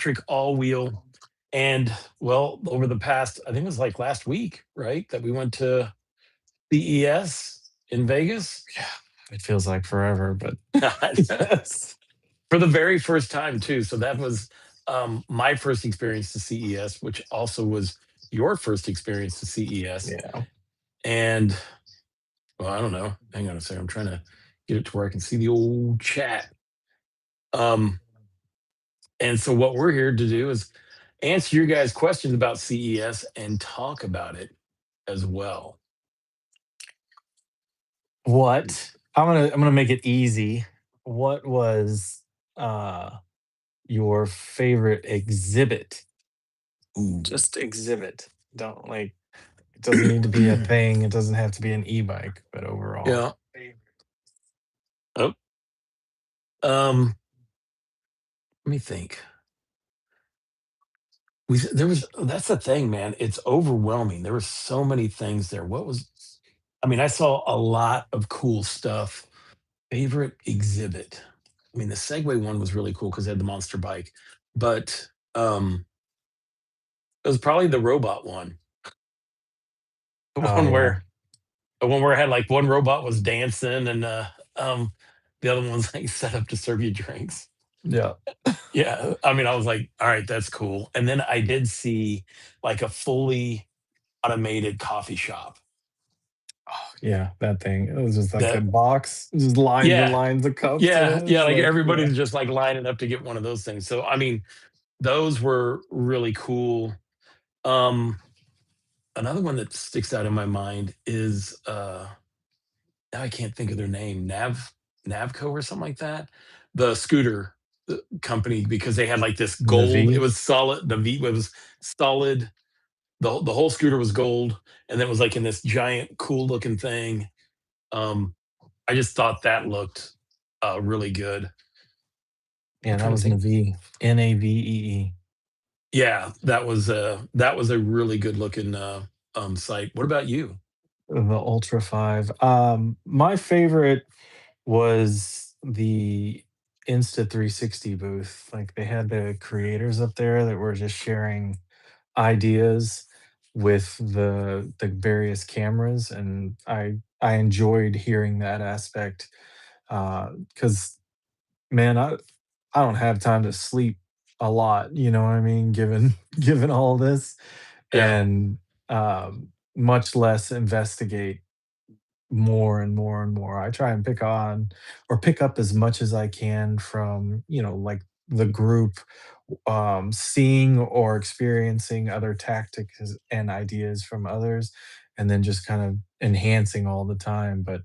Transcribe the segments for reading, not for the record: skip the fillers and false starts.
electric all-wheel, and, well, over the past I think it was, like, last week, right, that we went to CES in Vegas? Yeah, it feels like forever, but yes. For the very first time too, so that was, my first experience to CES, which also was your first experience to CES, Yeah. and, well, I don't know, hang on a second, I'm trying to get it to where I can see the old chat. Um, and so what we're here to do is answer your guys' questions about CES and talk about it as well. What I'm gonna make it easy. What was, uh, your favorite exhibit? Ooh. Just exhibit. Don't like it doesn't need to be a thing, it doesn't have to be an e-bike, but overall. Yeah. Oh, um, let me think. There was that's the thing, man, it's overwhelming, there were so many things there. What was I mean, I saw a lot of cool stuff. Favorite exhibit? I mean, the Segway one was really cool because they had the monster bike, but, it was probably the robot one. The Oh, one yeah. where it had, like, one robot was dancing and, the other one's, like, set up to serve you drinks. Yeah. Yeah, I mean, I was like, "Alright, that's cool." And then I did see, like, a fully automated coffee shop Oh, yeah, that thing. It was just like a that box, just lines and Yeah, lines of cups, and yeah, it yeah, was like, like, yeah. everybody's just, like, lining up to get one of those things. So, I mean, those were really cool. Um, Another one that sticks out in my mind is, now I can't think of their name, Navco or something like that? The scooter, company, because they had, like, this gold it Navi? was solid the V it was solid the whole scooter was gold, and then it was, like, in this giant cool looking thing. Um, I just thought that looked, really good. Yeah, I'm that trying to was think. Navee. Navee. Yeah, that was a really good looking, site. What about you? The Ultra 5. My favorite was the Insta360 booth. Like, they had the creators up there that were just sharing ideas with the various cameras, and I enjoyed hearing that aspect, because man, I don't have time to sleep a lot, you know what I mean, given given all this, Yeah, and, much less investigate more and more and more. I try and pick up as much as I can from, like, the group, seeing or experiencing other tactics and ideas from others, and then just kind of enhancing all the time. But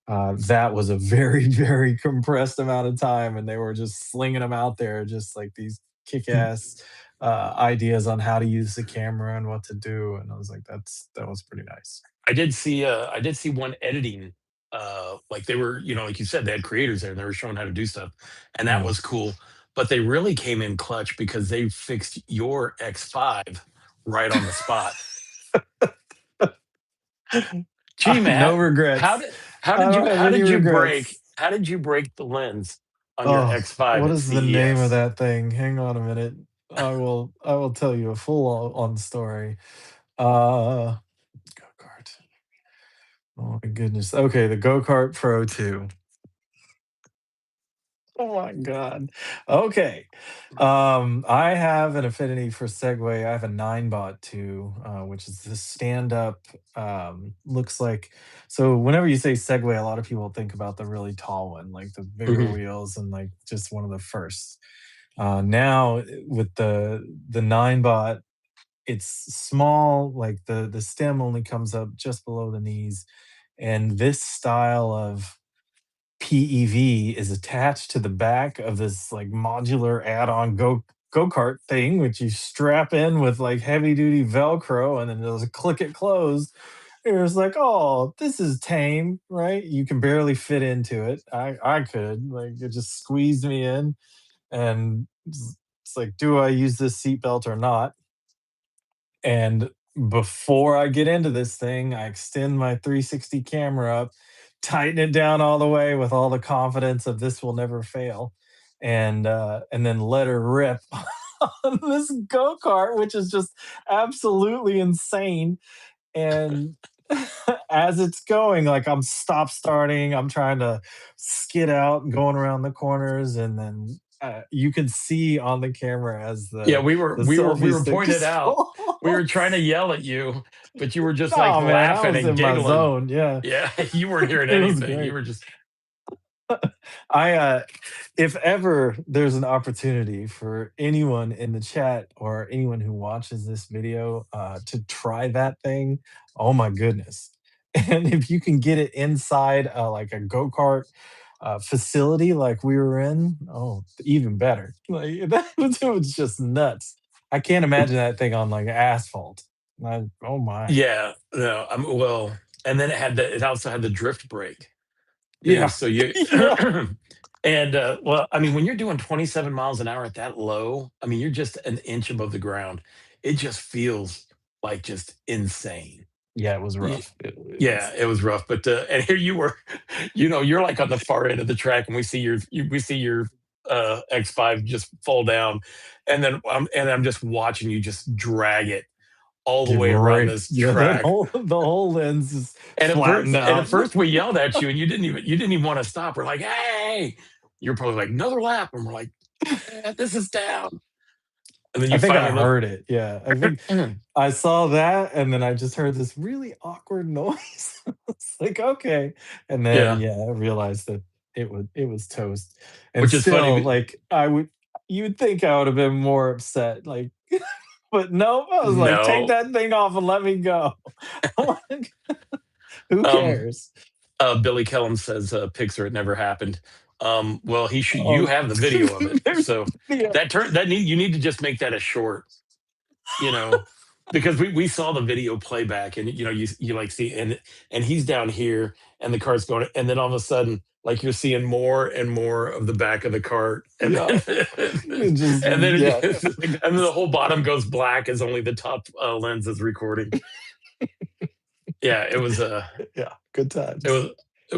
that was a very, very compressed amount of time, and they were just slinging them out there, just like these kick-ass ideas on how to use the camera and what to do. And I was like, that was pretty nice. I did see one editing, like, they were like you said, they had creators there, and they were showing how to do stuff, and that Yeah. was cool, but they really came in clutch because they fixed your X5 right on the spot. "Gee, No Matt, regrets. I don't have any regrets. how did you break the lens on your Oh, X5 what at is the name of CES?" that thing? Hang on a minute. I will tell you a full on story. Uh Go-kart. Oh my goodness. Okay, the Go-Kart Pro 2. Oh my god. Okay. I have an affinity for Segway. I have a 9 bot 2, which is the stand-up, looks like, so whenever you say Segway, a lot of people think about the really tall one, like the bigger Mhm. wheels and like just one of the first. Now with the 9 bot, it's small, like the stem only comes up just below the knees, and this style of PEV is attached to the back of this like modular add-on go-kart thing, which you strap in with like heavy duty Velcro, and then there's a click it closed. It was like, oh, this is tame, right? You can barely fit into it. I could, like, it just squeezed me in, and it's like, do I use this seatbelt or not? And before I get into this thing, I extend my 360 camera up, tighten it down all the way with all the confidence of this will never fail, and then let her rip on this go-kart, which is just absolutely insane. And as it's going, like I'm stop starting, I'm trying to skid out and going around the corners, and then you can see on the camera as Yeah, the we selfie were stick pointed just out. We were trying to falls. yell at you, but you were just like Oh man, I laughing was and in my giggling. zone. Yeah, Yeah, you weren't hearing it was anything. You great. were just I if ever there's an opportunity for anyone in the chat or anyone who watches this video to try that thing, oh my goodness. And if you can get it inside like a go-kart facility like we were in, oh, even better. Like it was just nuts. I can't imagine that thing on like asphalt. Oh my. yeah, no, well, and then it also had the drift brake too. Yeah. So you Yeah. and well, I mean, when you're doing 27 miles an hour at that low, I mean, you're just an inch above the ground. It just feels like just insane. Yeah, it was Y- rough. It Yeah, was it was rough, but and here you were, you're like on the far end of the track, and we see your X5 just fall down, and I'm just watching you just drag it all the Get way around right. this Yeah, that track. whole the whole lens is And flattened at out. first we yelled at you, and you didn't even want to stop. We're like, "Hey!" You're probably like, "Another lap," and we're like, "This is down." And then I you think I finally look. heard it. Yeah, I think I saw that, and then I just heard this really awkward noise. It's like, "Okay." And then, Yeah, yeah, I realized that it was toast. And which is funny. still, like, I would you'd think I would have been more upset, like, but no, I was like, "Take No, that thing off and let me go." Like, who um, cares? Billy Kellum says, "Pixar, it never happened." Well, you Oh, have the video of it, there's so video. you need to just make that a short, you know, because we saw the video playback, and you like see, and he's down here, and the cart's going, and then all of a sudden, like you're seeing more and more of the back of the cart, and Yeah. then It just and then yeah, and it then the goes. whole bottom goes black as only the top lens is recording. Yeah, Yeah, good it times.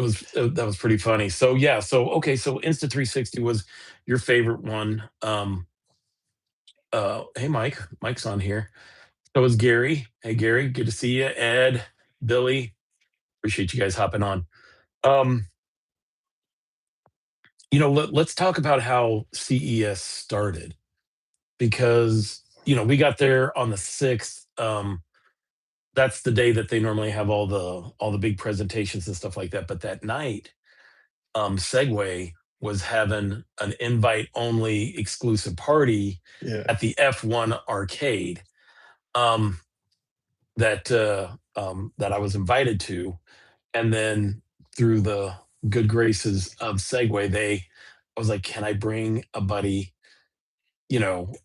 was that was pretty funny. So yeah, so okay, so Insta360 was your favorite one. Hey Mike's on here. So is Gary. Hey Gary, good to see you. Ed, Billy, appreciate you guys hopping on. Um, let's talk about how CES started, because we got there on the 6th. That's the day that they normally have all the big presentations and stuff like that. But that night, Segway was having an invite only exclusive party Yeah. at the F1 arcade, um, that I was invited to. And then through the good graces of Segway, I was like, can I bring a buddy?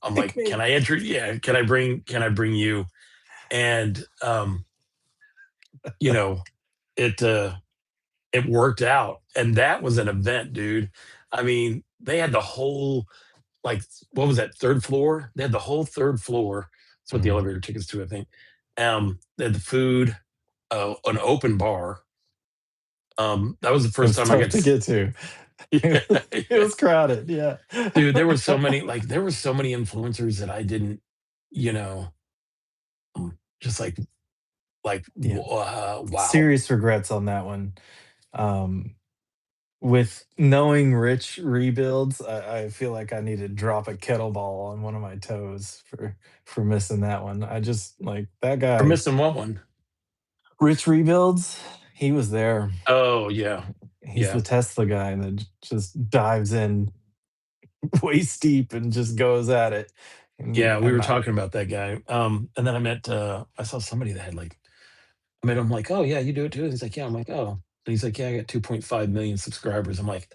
I'm Pick like, me. yeah, can I bring you? And you know, it it worked out. And that was an event, dude. I mean, they had the whole, like, what was that, third floor? They had the whole third floor. That's what the Mhm. elevator took us to, I think. They had the food, an open bar. That was the It first was time I tough got to to. get to. It was it Yeah. was crowded, yeah. Dude, there were so many influencers that I didn't, you know, just Yeah. wow. Serious regrets on that one. Um, with knowing Rich rebuilds, I feel like I need to drop a kettlebell on one of my toes for missing that one. I just like, that For guy, missing what one? Rich rebuilds, he was there. Oh yeah, He's the yeah, Tesla guy that just dives in waist deep and just goes at it. yeah. We And were I talking about that guy. And then I saw somebody that had like, I met him, like, oh yeah, you do it too. He's like, yeah. I'm like, oh. And he's like, yeah, I got 2.5 million subscribers. I'm like,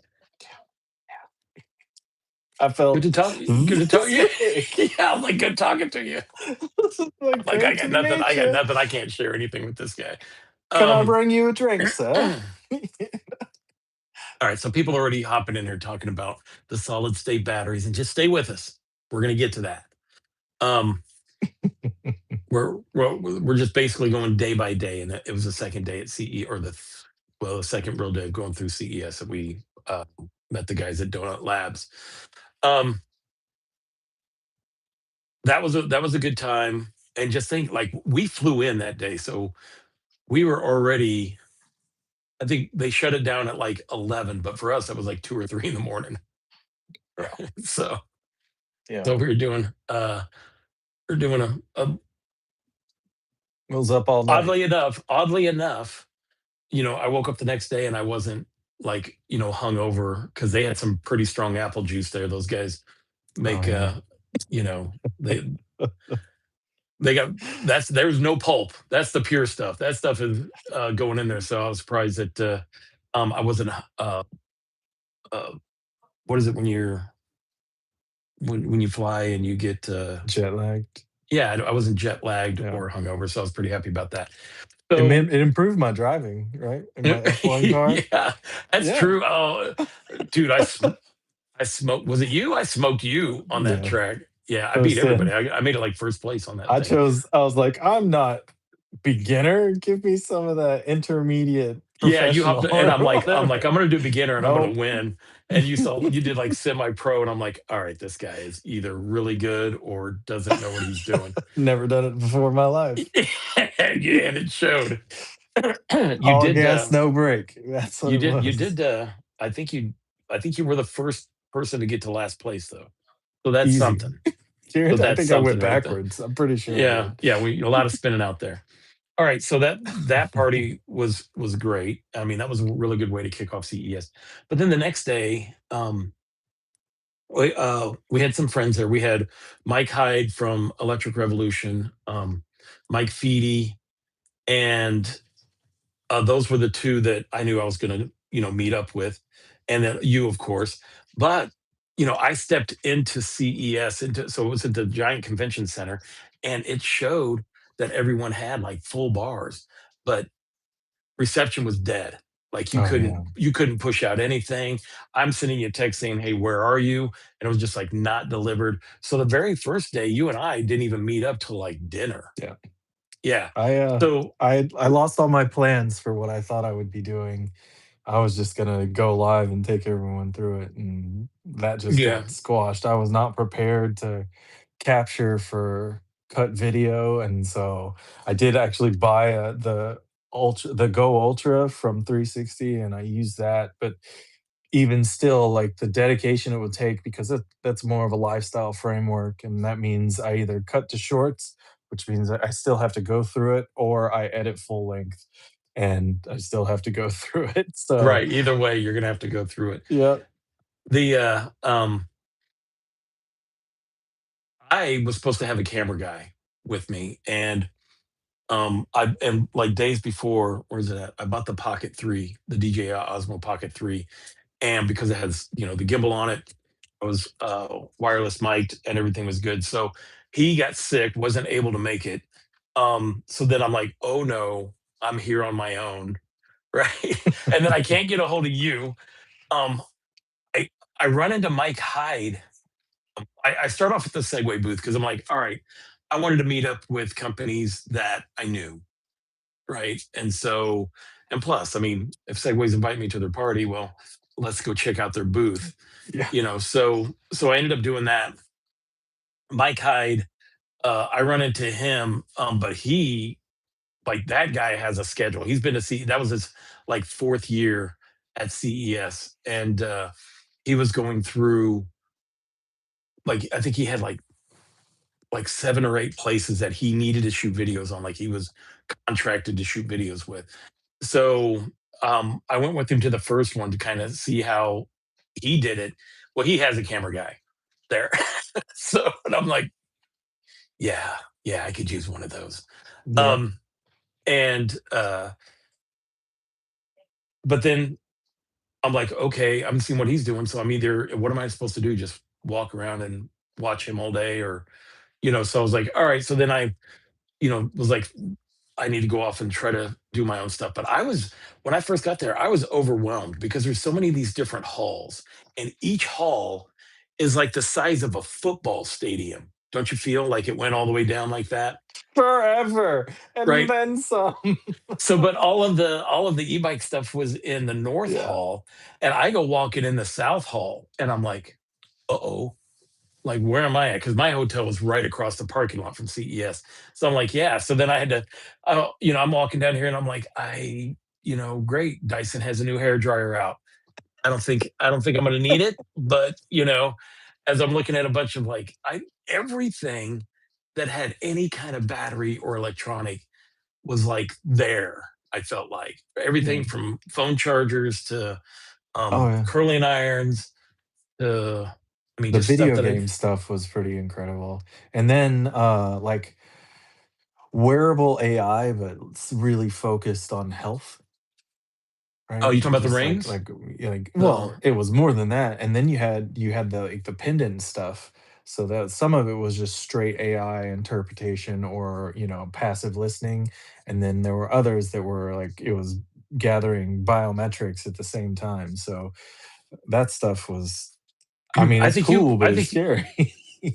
I good felt to talk. Good to talk. this Yeah, big. yeah. I'm like, good talking to you. This is like, Like, I great got to nothing. I meet got you. nothing. I can't share anything with this guy. Can I Um, bring you a drink, all sir? right. So people are already hopping in here talking about the solid state batteries, and just stay with us. We're gonna get to that. Um, we're just basically going day by day, and it was the second day at CE, or the second real day of going through CES, that we met the guys at Donut Labs. Um, that was a good time. And just think, like, we flew in that day, so we were already. I think they shut it down at like 11, but for us, it was like 2 or 3 in the morning. Yeah. So Yeah. so we are doing a It was up all night. oddly enough, I woke up the next day and I wasn't like, hungover because they had some pretty strong apple juice there. Those guys Oh, make yeah. you know, they got there's no pulp. That's the pure stuff. That stuff is going in there. So I was surprised that I wasn't uh what is it when you fly and you get Jet lagged. yeah, I wasn't jet lagged Yeah. or hungover, so I was pretty happy about that. It So made it improved my driving, right? In my F1 car. yeah, that's Yeah. true. Oh, dude, I smoked. Was it you? I smoked you on that Yeah. track. Yeah, I beat First everybody. in. I made it like first place on that I thing. chose I was like, "I'm not beginner, give me some of that intermediate Yeah, you hopped, professional and or I'm like, whatever." I'm gonna do beginner and I'm gonna Nope. win. And you did like semi pro, and I'm like, all right, this guy is either really good or doesn't know what he's doing. Never done it before in my life. Yeah, and it showed. you All did. gas, no brake. That's what You it did. You was. did. I think you. I think you were the first person to get to last place, though. So that's Easy. something. So Jared, I that's think I something went right there. backwards. I'm pretty sure I Yeah, did. yeah. A lot of spinning out there. All right, so that party was great. I mean, that was a really good way to kick off CES. But then the next day, we had some friends there. We had Mike Hyde from Electric Revolution, Mike Feedy, and those were the two that I knew I was going to, meet up with, and then you, of course. But I stepped into CES, so it was at the giant convention center, and it showed that everyone had like full bars, but reception was dead. Like Oh, yeah. you couldn't push out anything. I'm sending you a text saying, "Hey, where are you?" And it was just like not delivered. So the very first day, you and I didn't even meet up till like dinner. Yeah. Yeah. I, So I lost all my plans for what I thought I would be doing. I was just gonna go live and take everyone through it, and that just yeah, got squashed. I was not prepared to capture for cut video, and so I did actually buy, the Go Ultra from 360, and I used that, but even still, like, the dedication it would take because that's more of a lifestyle framework, and that means I either cut to shorts, which means I still have to go through it, or I edit full length, and I still have to go through it, so right. Either way, you're gonna have to go through it. yeah. The I was supposed to have a camera guy with me, and I and like days before, where's it at? I bought the Pocket 3, the DJI Osmo Pocket 3, and because it has the gimbal on it, I was wireless mic'd and everything was good. So he got sick, wasn't able to make it. So then I'm like, oh no, I'm here on my own, right? And then I can't get a hold of you. Um, I I run into Mike Hyde. I start off at the Segway booth because I'm like, all right, I wanted to meet up with companies that I knew, right? And plus, I mean, if Segways invite me to their party, well, let's go check out their booth, Yeah. So I ended up doing that. Mike Hyde, I run into him, but he like that guy has a schedule. He's been to see that was his like fourth year at CES, and he was going through like I think he had like 7 or 8 places that he needed to shoot videos on, like he was contracted to shoot videos with. So I went with him to the first one to kind of see how he did it. Well, he has a camera guy there. So and I'm like, yeah, yeah, I could use one of those. Yep. Um and but then I'm like, okay, I'm seeing what he's doing. So I'm either what am I supposed to do? Just walk around and watch him all day or so I was like, all right. So then I was like, I need to go off and try to do my own stuff. But when I first got there, I was overwhelmed because there's so many of these different halls, and each hall is like the size of a football stadium. Don't you feel like it went all the way down like that? Forever, and Right. then some. So, but all of the e-bike stuff was in the North Yeah. Hall, and I go walking in the South Hall, and I'm like, uh oh. like, where am I at? Because my hotel was right across the parking lot from CES. So I'm like, yeah. So then I had to, I'm walking down here and I'm like, great. Dyson has a new hair dryer out. I don't think I'm gonna need it, but as I'm looking at a bunch of like everything that had any kind of battery or electronic was like there. I felt like Yeah. everything from phone chargers to Oh, yeah. curling irons to, I mean, The just stuff video that I. game stuff was pretty incredible. And then, like, wearable AI, but it's really focused on health. Oh, Right? you talking about the Just rings? well, The it was more than that, and then you had the, like, the pendant stuff, so that some of it was just straight AI interpretation or, passive listening, and then there were others that were, like, it was gathering biometrics at the same time, so that stuff was, I mean, I it's think you cool, but I it's think scary.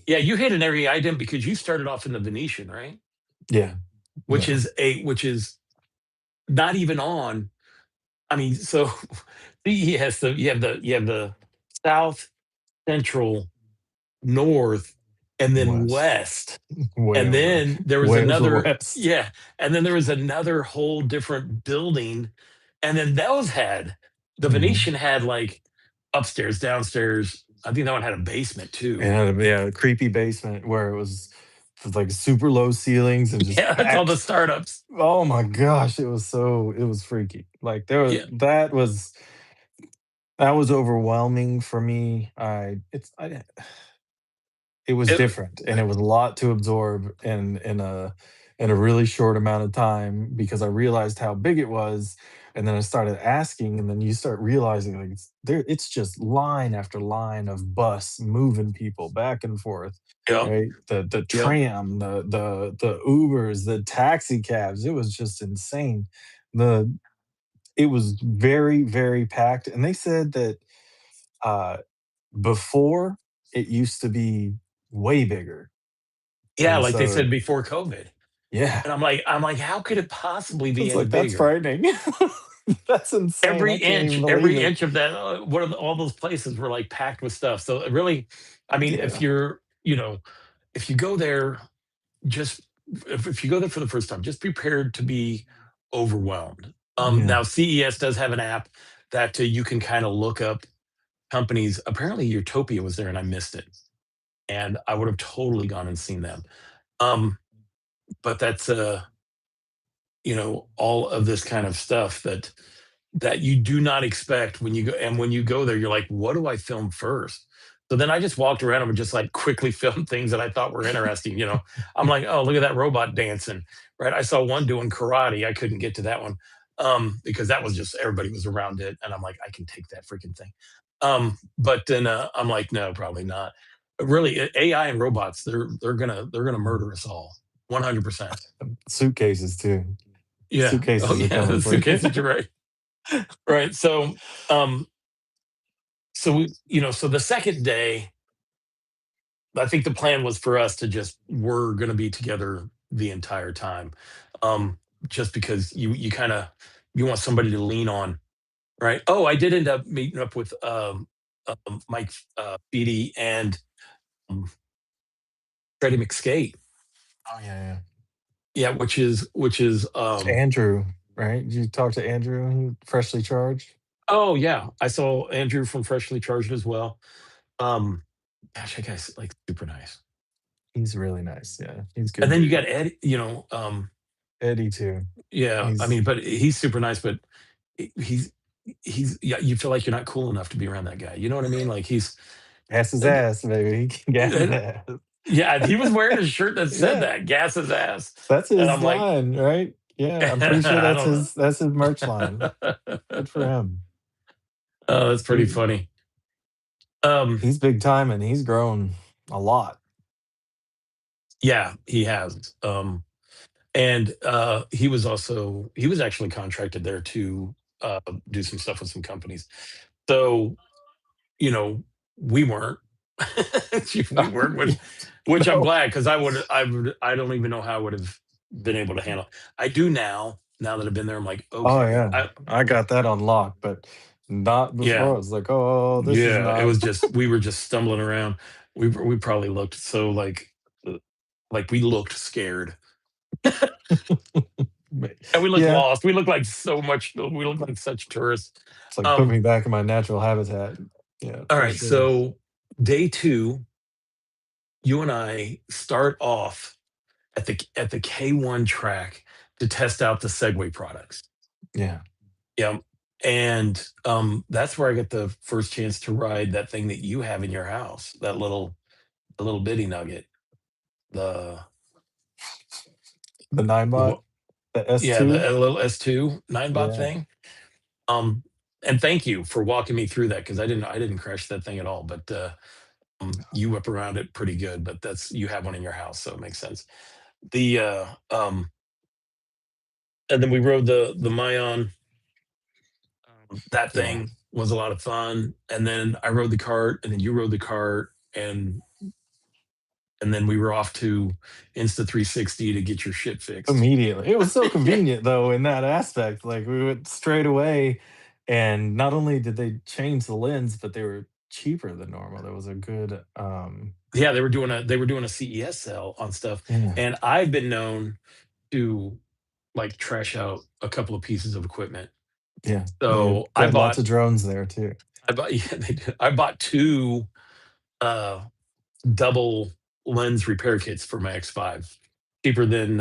yeah, you hit an area I didn't because you started off in the Venetian, right? Yeah, yeah. Which is not even on. I mean, so CES, so you have the South, Central, North, and then West. West. Way And over. then there was Way over another, west. yeah, and then there was another whole different building. And then those had the Mhm. Venetian had like upstairs, downstairs. I think that one had a basement too. And had a, yeah, a creepy basement where it was like super low ceilings and just Yeah, that's all the packed. startups. Oh my gosh, it was freaky. Like Yeah. that was overwhelming for me. It was It- different, and it was a lot to absorb in a really short amount of time because I realized how big it was, and then I started asking, and then you start realizing, like, it's just line after line of bus moving people back and forth, yep. right? The Yep. tram, the Ubers, the taxi cabs, it was just insane. The It was very, very packed, and they said that, uh before, it used to be way bigger, Yeah, and like they so said before COVID. yeah, And I'm like, how could it possibly I be was any like, "That's bigger? frightening." That's insane, every I can't inch even believe every it. inch of that all those places were like packed with stuff. So it really, I mean, if Yeah, you're if you go there, just if you go there for the first time, just prepared to be overwhelmed. yeah. Now CES does have an app that you can kind of look up companies. Apparently Utopia was there and I missed it, and I would have totally gone and seen them. Um but that's all of this kind of stuff that you do not expect when you go. And when you go there, you're like, what do I film first? So then I just walked around and just like quickly filmed things that I thought were interesting. I'm like, oh, look at that robot dancing, right? I saw one doing karate. I couldn't get to that one because that was just everybody was around it, and I'm like, I can take that freaking thing. But then I'm like, no, probably not. But really, AI and robots, they're gonna Mm. murder us all, 100%. Suitcases too. Yeah. Oh Suitcases are yeah, coming the for you. suitcases. You're right. Right. Um, so the second day, I think the plan was for us to just we're going to be together the entire time, um, just because you kind of you want somebody to lean on, right? Oh, I did end up meeting up with Mike Beatty and um, Freddie McSkate. Oh, yeah, yeah. Yeah, which is It's Andrew, right? Did you talk to Andrew, freshly charged? oh yeah, I saw Andrew from Freshly Charged as well. Um, gosh, that guy's like super nice. He's really nice, yeah. He's a And good then you dude. got Ed, Eddie too. yeah, I He's mean, but he's super nice, but he's yeah, you feel like you're not cool enough to be around that guy. You know what I mean? Like gas his uh, ass, baby. He can gas his uh, ass. yeah, he was wearing a shirt that said Yeah. that, gas his ass. That's And his I'm like, line, right? Yeah, I'm pretty sure I don't that's his merch line. know. Good for him. Oh, that's pretty He funny. Um, he's big time and he's grown a lot. yeah, he has. And he was actually contracted there to do some stuff with some companies. So you know, we weren't. We weren't, which I'm No. glad because I don't even know how I would have been able to handle. I do now. Now that I've been there, I'm like, Oh, okay, yeah. I got that unlocked, but not before. yeah, I was like, "Oh, this is yeah. It not." was just we were just stumbling around. we probably looked so like we looked scared. But And we looked yeah, lost. We looked like so much we looked like such tourists. it's like put Um, me back in my natural habitat. Yeah, all for right, sure. so day 2, you and I start off at the K1 track to test out the Segway products. Yeah, Yeah. And that's where I get the first chance to ride that thing that you have in your house, that the little bitty nugget. The the nine the what bot, the yeah, S2. the little S2 9 bot Yeah. thing. Um and thank you for walking me through that because I didn't crash that thing at all. But you whip around it pretty good, but that's you have one in your house, so it makes sense. The and then we rode the Mayon. That Yeah. thing was a lot of fun. And then I rode the cart, and then you rode the cart, and then we were off to Insta 360 to get your shit fixed. Immediately. It was so Yeah. convenient though in that aspect. Like we went straight away, and not only did they change the lens, but they were cheaper than normal. There was a good Yeah, they were doing a CES sale on stuff, yeah, and I've been known to like trash out a couple of pieces of equipment. yeah. They So had lots of drones there too. I bought yeah, they did. I bought 2 uh double lens repair kits for my X5. Cheaper than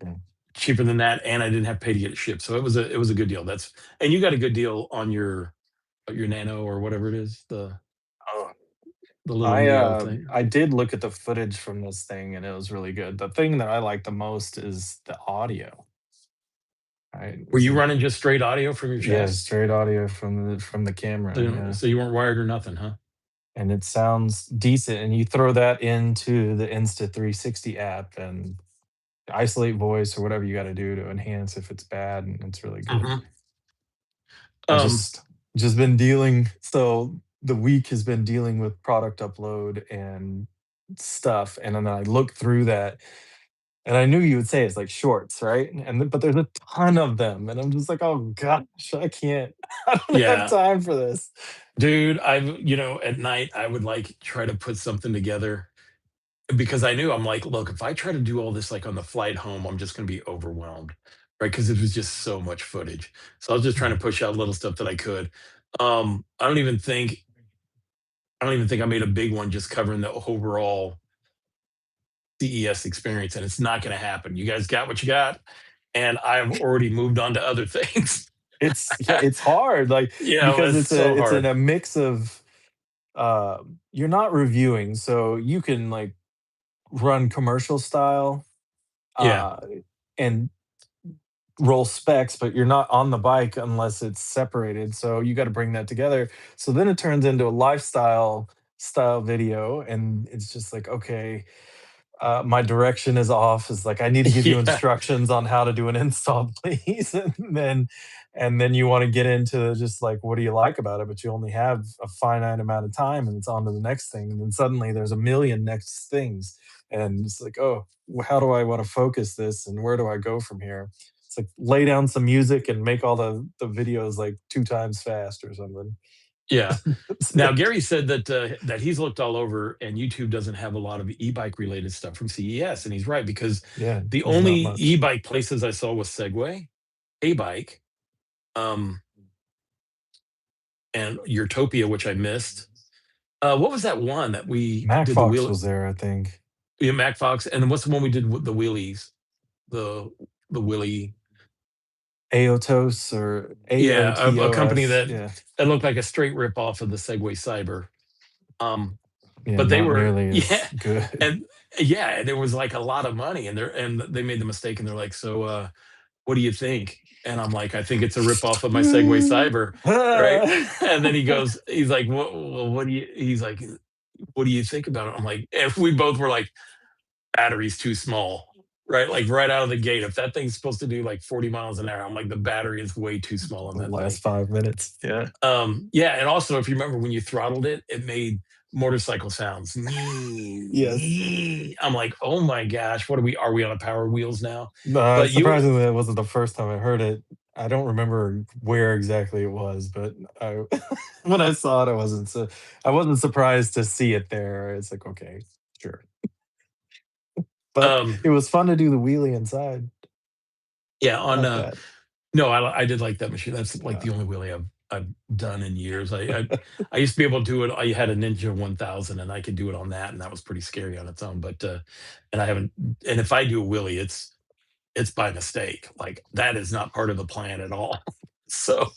Yeah. cheaper than that, and I didn't have to pay to get it shipped. So it was a good deal. That's and you got a good deal on your Nano or whatever it is, Oh. the little Neo thing. I did look at the footage from this thing and it was really good. The thing that I like the most is the audio. Right? Were you So running just straight audio from your yeah, chest? straight audio from the camera. Yeah. So you weren't wired or nothing, huh? And it sounds decent. And you throw that into the Insta 360 app and isolate voice or whatever you got to do to enhance if it's bad, and it's really good. Mhm. I Um, just been dealing, so the week has been dealing with product upload and stuff, and then I looked through that, and I knew you would say it's like shorts, right? And then, but there's a ton of them, and I'm just like, oh gosh, I can't, I don't have yeah, time for this. dude, at night I would like try to put something together because I knew I'm like, look, if I try to do all this like on the flight home, I'm just going to be overwhelmed, right? Because it was just so much footage. So I was just trying to Yeah. push out little stuff that I could. I don't even think I made a big one just covering the overall CES experience, and it's not going to happen. You guys got what you got, and I've already moved on to other things. It's yeah, it's hard, like because It's so it's in hard. a mix of you're not reviewing, so you can like run commercial style Yeah, uh and roll specs, but you're not on the bike unless it's separated. So you got to bring that together. So then it turns into a lifestyle style video, and it's just like, okay, my direction is off. Is like I need to give you yeah, instructions on how to do an install, please. And then you want to get into just like what do you like about it, but you only have a finite amount of time, and it's on to the next thing. And then suddenly there's a million next things, and it's like, oh, how do I want to focus this, and where do I go from here? It's like lay down some music and make all the videos like 2 times fast or something. yeah. It's Now like, Gary said that he's looked all over, and YouTube doesn't have a lot of e-bike related stuff from CES, and he's right because yeah, the there's only not much. e-bike places I saw was Segway, A Bike, um, and Utopia, which I missed. What was that one that we Mac did the Fox wheel? was there, I think. Yeah, Mac Fox, and then what's the one we did with the wheelies? The the wheelie. AOTOS or Yeah, a company AOTOS. that Yeah. that looked like a straight rip off of the Segway Cyber. Um, Yeah, but they not were nearly yeah, as good. and yeah, there was like a lot of money, and they made the mistake, and they're like, "So, what do you think?" And I'm like, "I think it's a rip off of my Segway Cyber, right?" And then he's like, What do you?" He's like, "What do you think about it?" I'm like, if we both were like, battery's too small, right? Like right out of the gate. If that thing's supposed to do like 40 miles an hour, I'm like, the battery is way too small on The that thing. last 5 minutes. Yeah. Yeah, and also if you remember when you throttled it, it made motorcycle sounds. Yes. I'm like, oh my gosh, what are we on a power wheels now? No, But you surprisingly, that wasn't the first time I heard it. I don't remember where exactly it was, but I when I saw it, I wasn't surprised to see it there. It's like, "Okay, sure." But Um, it was fun to do the wheelie inside. yeah, I on like that. no, I did like that machine. That's like Uh, the only wheelie I've done in years. I used to be able to do it. I had a Ninja 1000 and I could do it on that, and that was pretty scary on its own. But and I haven't. And if I do a wheelie, it's by mistake. Like that is not part of the plan at all. So,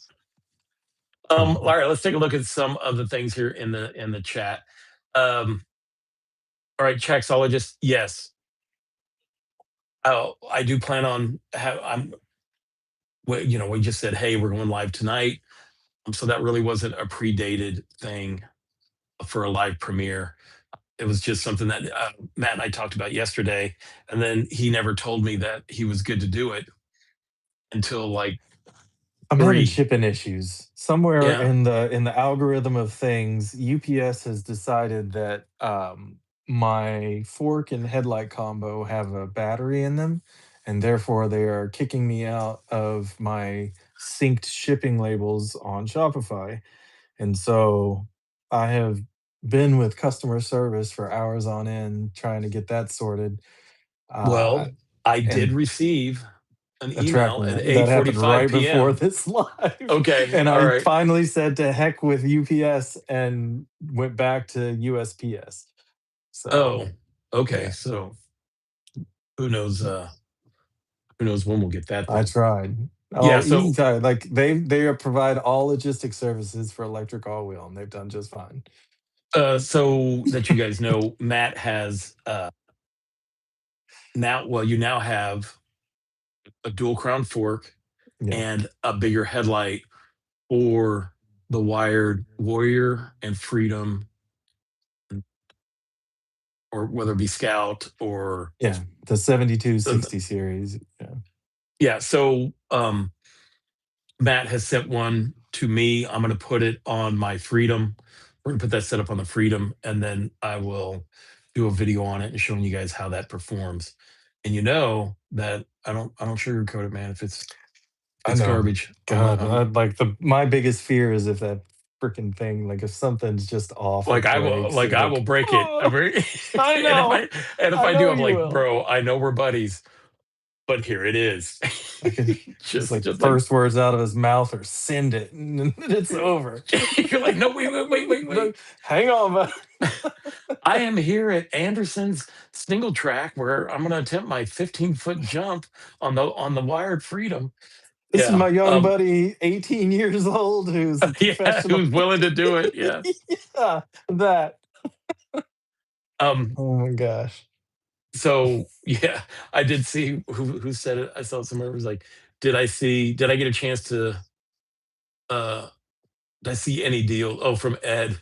all mhm. right, let's take a look at some of the things here in the chat. Um, all right, Chaxologist, yes. Oh, I do plan on. I'm. We just said, hey, we're going live tonight. So that really wasn't a predated thing for a live premiere. It was just something that Matt and I talked about yesterday, and then he never told me that he was good to do it until like I'm having three. shipping issues. Somewhere Yeah. in the algorithm of things, UPS has decided that, my fork and headlight combo have a battery in them, and therefore they are kicking me out of my synced shipping labels on Shopify. And so I have been with customer service for hours on end trying to get that sorted. Uh, Well, I did and receive an a track email at minute. That happened 8:45 right before p.m. this live, Okay. and All I right. finally said to heck with UPS and went back to USPS. So, Oh, okay. yeah, So who knows? Who knows when we'll get that I then? tried. Yeah. Oh, easy So time. Like, they provide all logistic services for electric all wheel, and they've done just fine. so that you guys know, Matt has now. Well, you now have a dual crown fork Yeah. and a bigger headlight for the wired Warrior and Freedom, or whether it be Scout or Yeah, the uh, 7260 series, yeah. yeah. So Matt has sent one to me. I'm going to put it on my Freedom. We're going to put that setup on the Freedom, and then I will do a video on it and showing you guys how that performs. And you know that I don't sugarcoat it, man. If I it's know. garbage, God, I'm like, my biggest fear is if that freaking thing, like, if something's just off, like it breaks, I will like, break it. "Oh, And if I I do, know I'm you like, will." bro, I know we're buddies, but here it is. I can just, like, Just like first words out of his mouth are "Send it," and then it's over. you're like, no, wait. Hang on, bud. I am here at Anderson's single track where I'm going to attempt my 15-foot jump on the wired Freedom. This is Yeah. my young buddy, 18 years old, who's a Yeah, professional. who's willing to do it? Yes. Yeah, that. Um, Oh my gosh. so yeah, I did see who said it. I saw somewhere it was like, did I get a chance to uh did I see any deal? Oh, from Ed.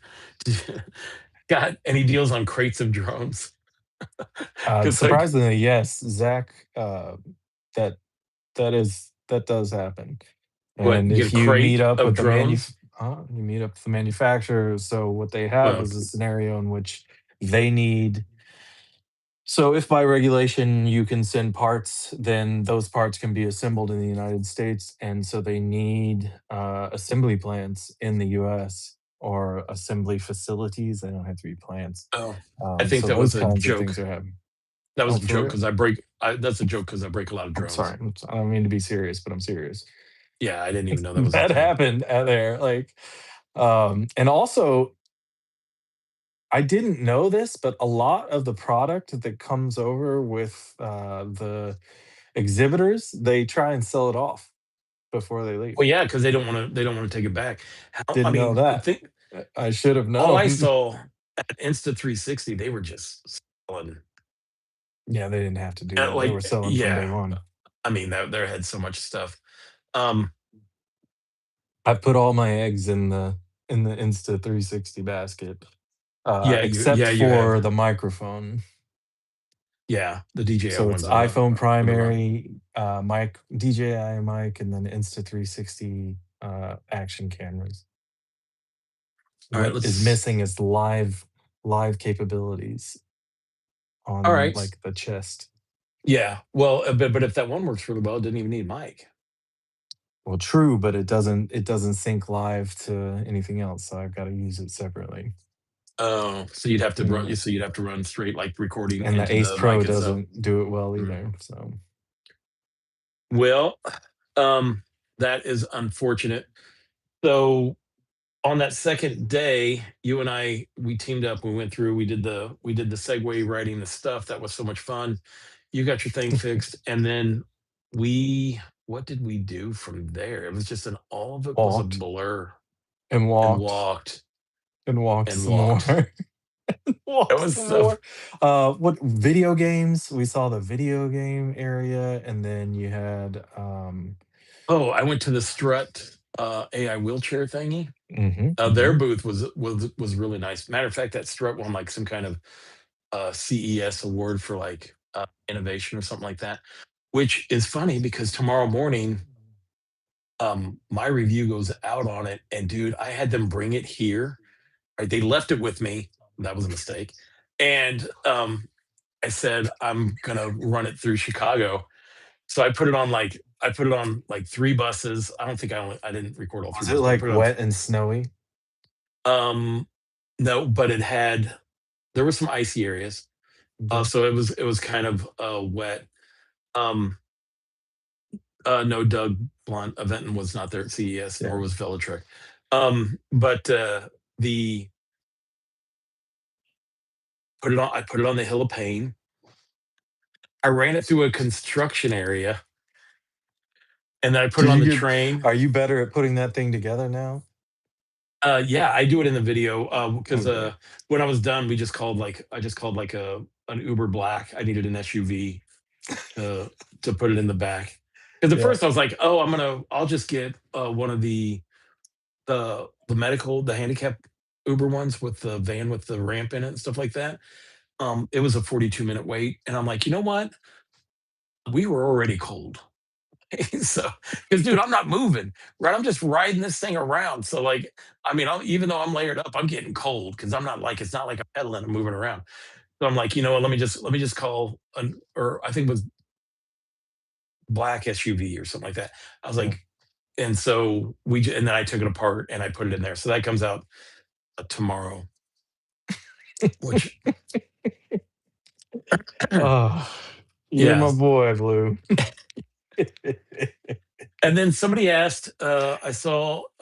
Got any deals on crates of drones? Because like Surprisingly, yes, Zach, that that does happen. what, And get a if you meet crate up of with drones? you meet up with the manufacturer, so what they have Well, is a scenario in which they need so if by regulation you can send parts, then those parts can be assembled in the United States, and so they need, assembly plants in the US or assembly facilities, they don't have to be plants. oh, I think So that those was a kinds of things joke. are happening. That was Oh, a for joke real? because that's a joke because I break a lot of I'm drones. sorry, I don't mean to be serious, but I'm serious. Yeah, I didn't even know that was a That thing. happened out there, like, and also, I didn't know this, but a lot of the product that comes over with, the exhibitors, they try and sell it off before they leave. Well, yeah, because they don't wanna take it back. How I Didn't know mean, that. I should have all I known. saw at Insta360, they were just selling, Yeah, they didn't have to do that. They like were selling from day yeah. one. I mean, that there had so much stuff. Um, I put all my eggs in the Insta360 basket, except you have for the microphone. yeah, the DJI So it's ones are iPhone the run. primary, mic, DJI mic, and then Insta360 action cameras. Alright, What is let's missing is live capabilities on alright. like the chest. Yeah, well, but if that one works really well, it didn't even need a mic. Well, true, but it doesn't sync live to anything else, so I've gotta use it separately. Oh, so you'd have to run. Yeah, So you'd have to run straight like recording and the into Ace the Pro mic itself. doesn't do it well Mm. either, so Well, um, that is unfortunate. So on that second day, you and I we teamed up. We went through. We did the Segway writing the stuff. That was so much fun. You got your thing fixed, and then we. What did we do from there? It was just an all of it was a walked blur, and and walked walked and walked and some more. walked. It Walked was some so. more. What video games? We saw the video game area, and then you had, Oh, I went to the Strut AI wheelchair thingy. mhm, Their mhm, booth was really nice. Matter of fact, that Strut won like some kind of CES award for like innovation or something like that. Which is funny because tomorrow morning, my review goes out on it, and dude, I had them bring it here. Right, they left it with me. That was a mistake, and I said I'm gonna run it through Chicago. So I put it on like three buses. I don't think I didn't record all three was it, buses, but I like, put it on. wet and snowy? No, but there were some icy areas. Okay, So it was kind of wet. Um, no, Doug Blunt of Benton was not there at CES, nor yeah, was Velatrek. But the put it on. I put it on the Hill of Pain. I ran it through a construction area, and then I put it did on you the get train. are you better at putting that thing together now? Yeah, I do it in the video because Okay, when I was done, I just called like a an Uber Black. I needed an SUV to put it in the back. Because at yeah, first I was like, oh, I'll just get one of the handicap Uber ones with the van with the ramp in it and stuff like that. It was a 42-minute wait, and I'm like, you know what? We were already cold. So, because dude, I'm not moving, right? I'm just riding this thing around. So, like, I mean, even though I'm layered up, I'm getting cold because I'm not like it's not like I'm pedaling and moving around. So I'm like, you know what? Let me just call an or I think it was black SUV or something like that. I was yeah. like, and so and then I took it apart and I put it in there. So that comes out tomorrow, which Oh, you're yeah. my boy, Blue. And then somebody asked,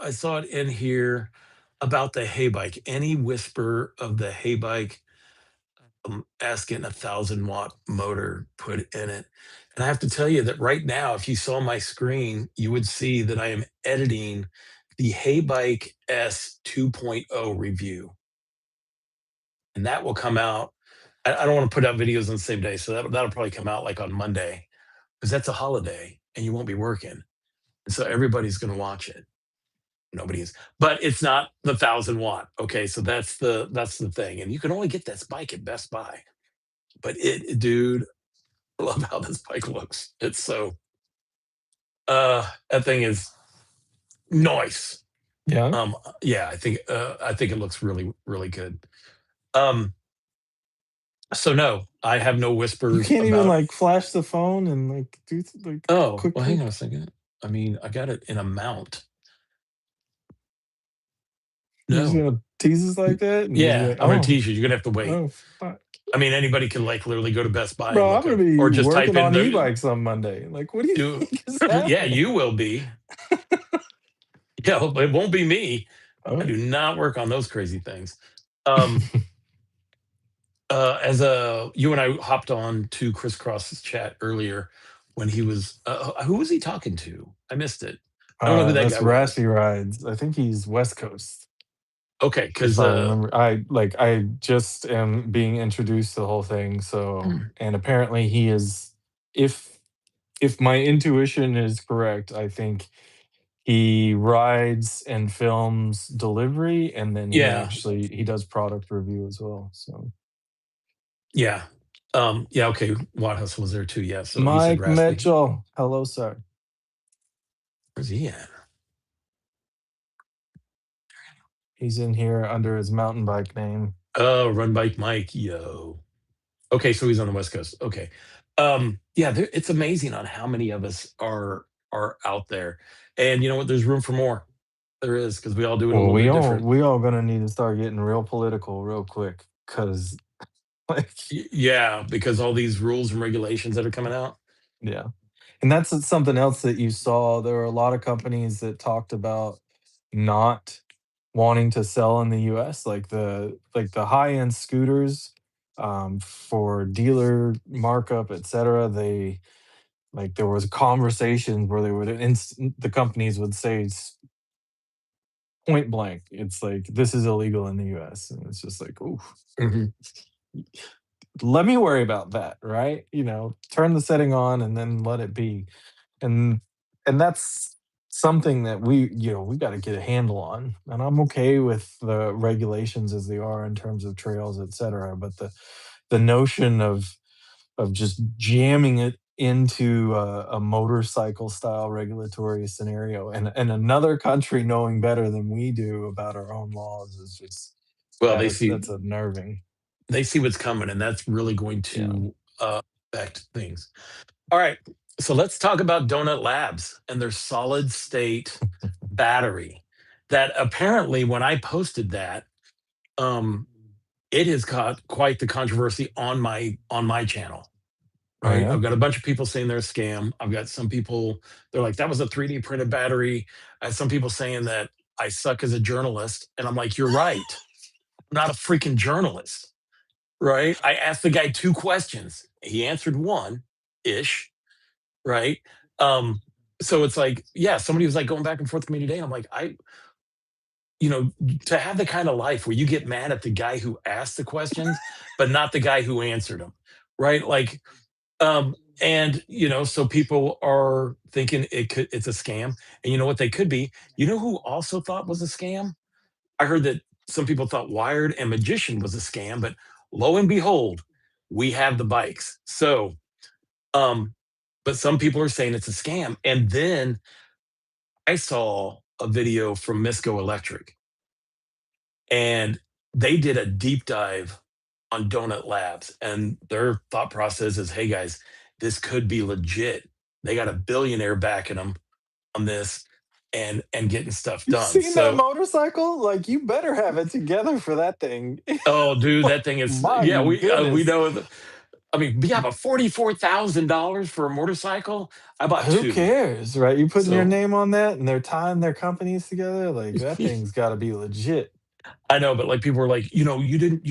I saw it in here about the hay bike. Any whisper of the hay bike asking 1,000-watt motor put in it? And I have to tell you that right now, if you saw my screen, you would see that I am editing the Hay Bike S 2.0 review, and that will come out. I don't want to put out videos on the same day, so that'll probably come out like on Monday because that's a holiday and you won't be working, and so everybody's going to watch it. Nobody is, but it's not the 1,000-watt. Okay, so that's the thing, and you can only get this bike at Best Buy. But dude, I love how this bike looks. It's so that thing is nice. Yeah? Yeah, I think it looks really really good. Um, so no, I have no You whispers can't even, about. like, flash the phone and, like, do like, Oh, well, hang quickly? on a second. I mean, I got it in a mount. You're just No, gonna tease us like that? And just be yeah, like, I'm gonna "Oh, tease you. You're gonna have to wait. oh, fuck. I mean, anybody can like literally go to Best Buy and Bro, I'm look gonna up, be or just type working in on the e-bikes on Monday." Like, what do you do. think is Yeah, happening? you will be. Yeah, it won't be me. I Oh. do not work on those crazy things. Um, as a you and I hopped on to Crisscross's chat earlier when he was who was he talking to? I missed it. I don't know who that That's guy was. Raspy Rides. I think he's West Coast, Okay, if because I remember. I just am being introduced to the whole thing, so and apparently he is if my intuition is correct, I think he rides and films delivery, and then yeah, he does product review as well, so yeah, yeah. Okay, Watt was there too. Yeah, so he said Mike Raspy. Mitchell, hello, sir. Where's he at? He's in here under his mountain bike name. Oh, Run Bike Mike, yo. Okay, so he's on the West Coast. Okay, yeah, it's amazing on how many of us are. are out there. And you know what? There's room for more. There is, because we all do it a Well, little we bit all different. we all gonna need to start getting real political real quick, cause like, Yeah, because all these rules and regulations that are coming out. yeah. And that's something else that you saw. There were a lot of companies that talked about not wanting to sell in the US, like the high-end scooters, for dealer markup, etcetera. They like, there was conversations where they would the companies would say point blank, it's like, "This is illegal in the US," and it's just like, "Ooh, Mhm. let me worry about that," right? Turn the setting on and then let it be. And that's something that we gotta get a handle on, and I'm okay with the regulations as they are in terms of trails, etcetera, but the notion of just jamming it into a motorcycle style regulatory scenario, and another country knowing better than we do about our own laws is just Well, that's unnerving. they see what's coming, and that's really going Yeah. to affect things. All right, so let's talk about Donut Labs and their solid state battery. That apparently, when I posted that, um, it has caught quite the controversy on my channel. Oh, Right, yeah? I've got a bunch of people saying they're a scam. I've got some people, they're like, that was a 3D printed battery. I had some people saying that I suck as a journalist, and I'm like, you're right. I'm not a freaking journalist. Right, I asked the guy two questions. He answered one ish. Right. Um, so it's like, yeah, somebody was like going back and forth with me today. And I'm like, you know, to have the kind of life where you get mad at the guy who asked the questions, but not the guy who answered them. Right. Like, and so people are thinking it's a scam. And you know what they could be? You know who also thought was a scam? I heard that some people thought Wired and Magician was a scam, but lo and behold, we have the bikes. So um, but some people are saying it's a scam. And then I saw a video from Misco Electric, and they did a deep dive on Donut Labs. And their thought process is, hey guys, this could be legit. They got a billionaire backing them on this and getting stuff You done. seen that So, motorcycle? Like, you better have it together for that thing. oh, dude, that thing is, My yeah, we goodness. know. I mean, yeah, but $44,000 for a motorcycle. I bought Who two. cares, right? You putting your So name on that and they're tying their companies together, like, that thing's gotta be legit. I know, but like people were like, you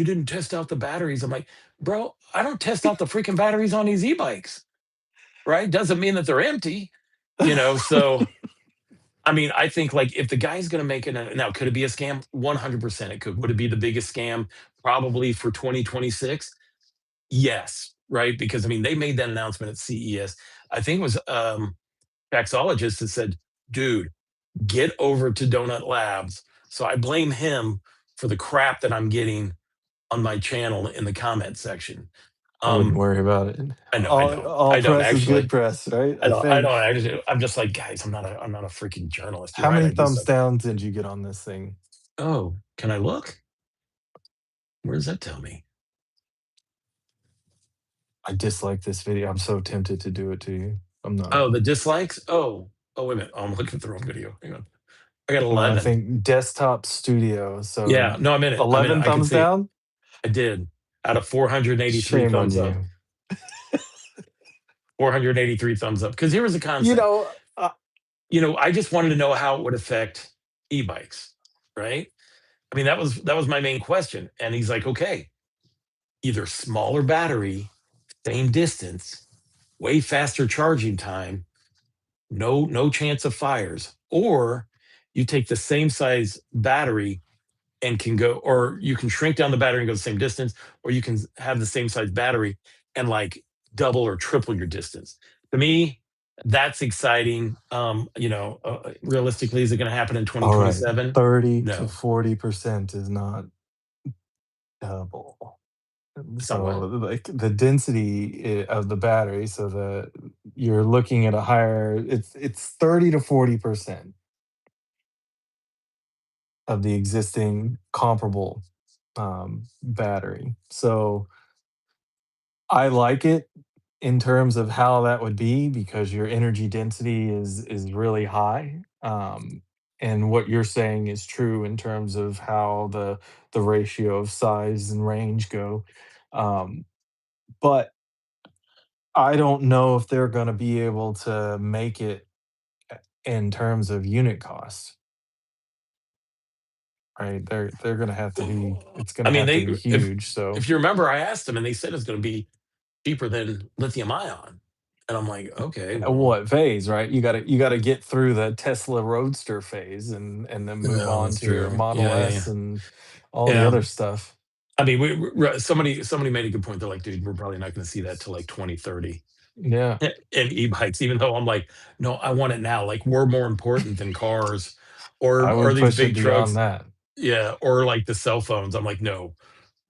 didn't test out the batteries. I'm like, bro, I don't test out the freaking batteries on these e-bikes, right? Doesn't mean that they're empty, So I mean, I think like if the guy's gonna make it now, could it be a scam? 100% it could. Would it be the biggest scam probably for 2026? Yes, right? Because I mean, they made that announcement at CES. I think it was Taxologist that said, dude, get over to Donut Labs. So I blame him for the crap that I'm getting on my channel in the comment section. I wouldn't Um, worry about it. I know, I All don't, all I don't press is good actually. press, right? I don't actually. I'm just like, guys, I'm not a freaking journalist. You're How right. many I do thumbs suck. down did you get on this thing? Oh, can I look? Where does that tell me? I dislike this video. I'm so tempted to do it to you. I'm not. Oh, the dislikes. Oh, wait a minute. Oh, I'm looking at the wrong video. Hang on. I got No, I 11. think desktop studio, so Yeah, no, I'm in it. I'm in it. 11 I can thumbs see it. down? I did out of 483 Shame on thumbs up. you. 483 thumbs up. Because here was the You concept. know, I just wanted to know how it would affect e-bikes, right? I mean, that was my main question. And he's like, okay, either smaller battery, same distance, way faster charging time, no chance of fires, or you take the same size battery and can go, or you can shrink down the battery and go the same distance, or you can have the same size battery and like double or triple your distance. To me, that's exciting. Realistically, is it going to happen in all right, 2027? 30 to No, 40% is not double. it's not So, what. like, the density of the battery, so that you're looking at a higher, it's 30 to 40% of the existing comparable battery. So I like it. in terms of how that would be because your energy density is really high. And what you're saying is true in terms of how the ratio of size and range go. Um, but I don't know if they're going to be able to make it in terms of unit cost. Right? They're going to have to be. It's going I to mean, have to they be huge. So if you remember, I asked them and they said it's going to be cheaper than lithium ion, and I'm like, okay, well, what phase, right? You gotta get through the Tesla Roadster phase and then move no, on that's to your true. Model Yeah, yeah, S yeah. and all the Yeah. other stuff. I mean, somebody made a good point. They're like, dude, we're probably not going to see that till like 2030 Yeah, in e-bikes. Even though I'm like, no, I want it now. Like we're more important than cars, I or would these push it big beyond trucks. that. Yeah, or like the cell phones. I'm like, no,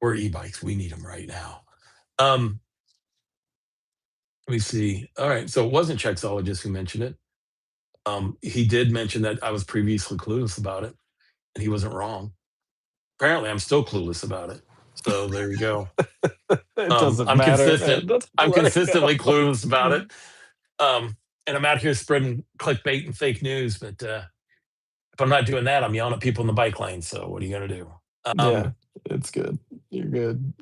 we're e-bikes. We need them right now. Um, Let me see. All right, so it wasn't Chexologist who mentioned it. He did mention that I was previously clueless about it, and he wasn't wrong. Apparently, I'm still clueless about it. So there you go. It doesn't I'm matter, consistent. man. Just I'm let it consistently go. clueless about it. And I'm out here spreading clickbait and fake news. But if I'm not doing that, I'm yelling at people in the bike lane. So what are you gonna do? Um, Yeah, it's good. You're good.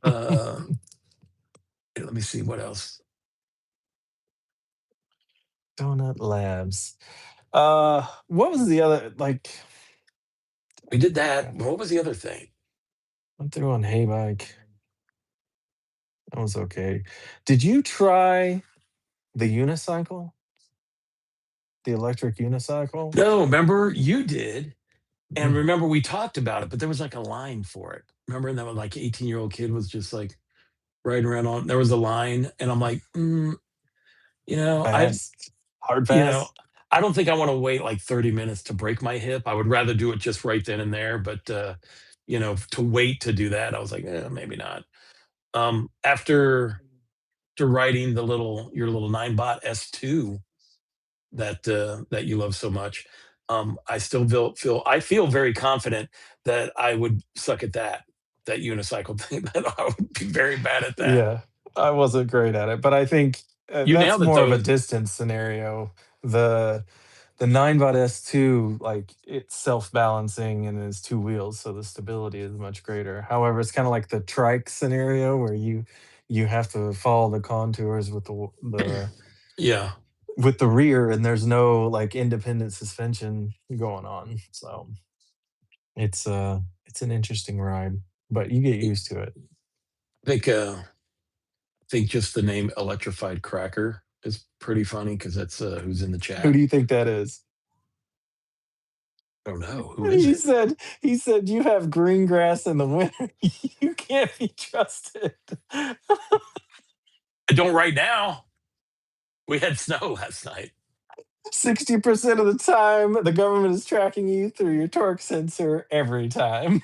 uh, Let me see what else. Donut Labs. What was the other like? We did that. What was the other thing? Went through on Hey Bike. That was okay. Did you try the unicycle? The electric unicycle? No, remember you did. And Mm. remember, we talked about it, but there was like a line for it. Remember, and that was like 18-year-old kid was just like riding around on. There was a line, and I'm like, you know, I, Fast? Hard you know, fast? I don't think I want to wait like 30 minutes to break my hip. I would rather do it just right then and there. But to wait to do that, I was like, maybe not. After riding your little 9-bot S2 that you love so much. I still I feel very confident that I would suck at that unicycle thing. That I would be very bad at that. Yeah, I wasn't great at it, but I think, You that's nailed it more of a though. distance scenario. The the 9 S2, like, it's self-balancing and it's 2 wheels, so the stability is much greater. However, it's kinda like the trike scenario where you have to follow the contours with Yeah, with the rear, and there's no, like, independent suspension going on, so it's an interesting ride, but you get I used to it. think just the name Electrified Cracker is pretty funny because that's who's in the Who do chat. you think that is? I don't know who is He it. said he said, "You have green grass in the winter. You can't be trusted." I don't right now. We had snow last night. 60% of the time, the government is tracking you through your torque sensor every time.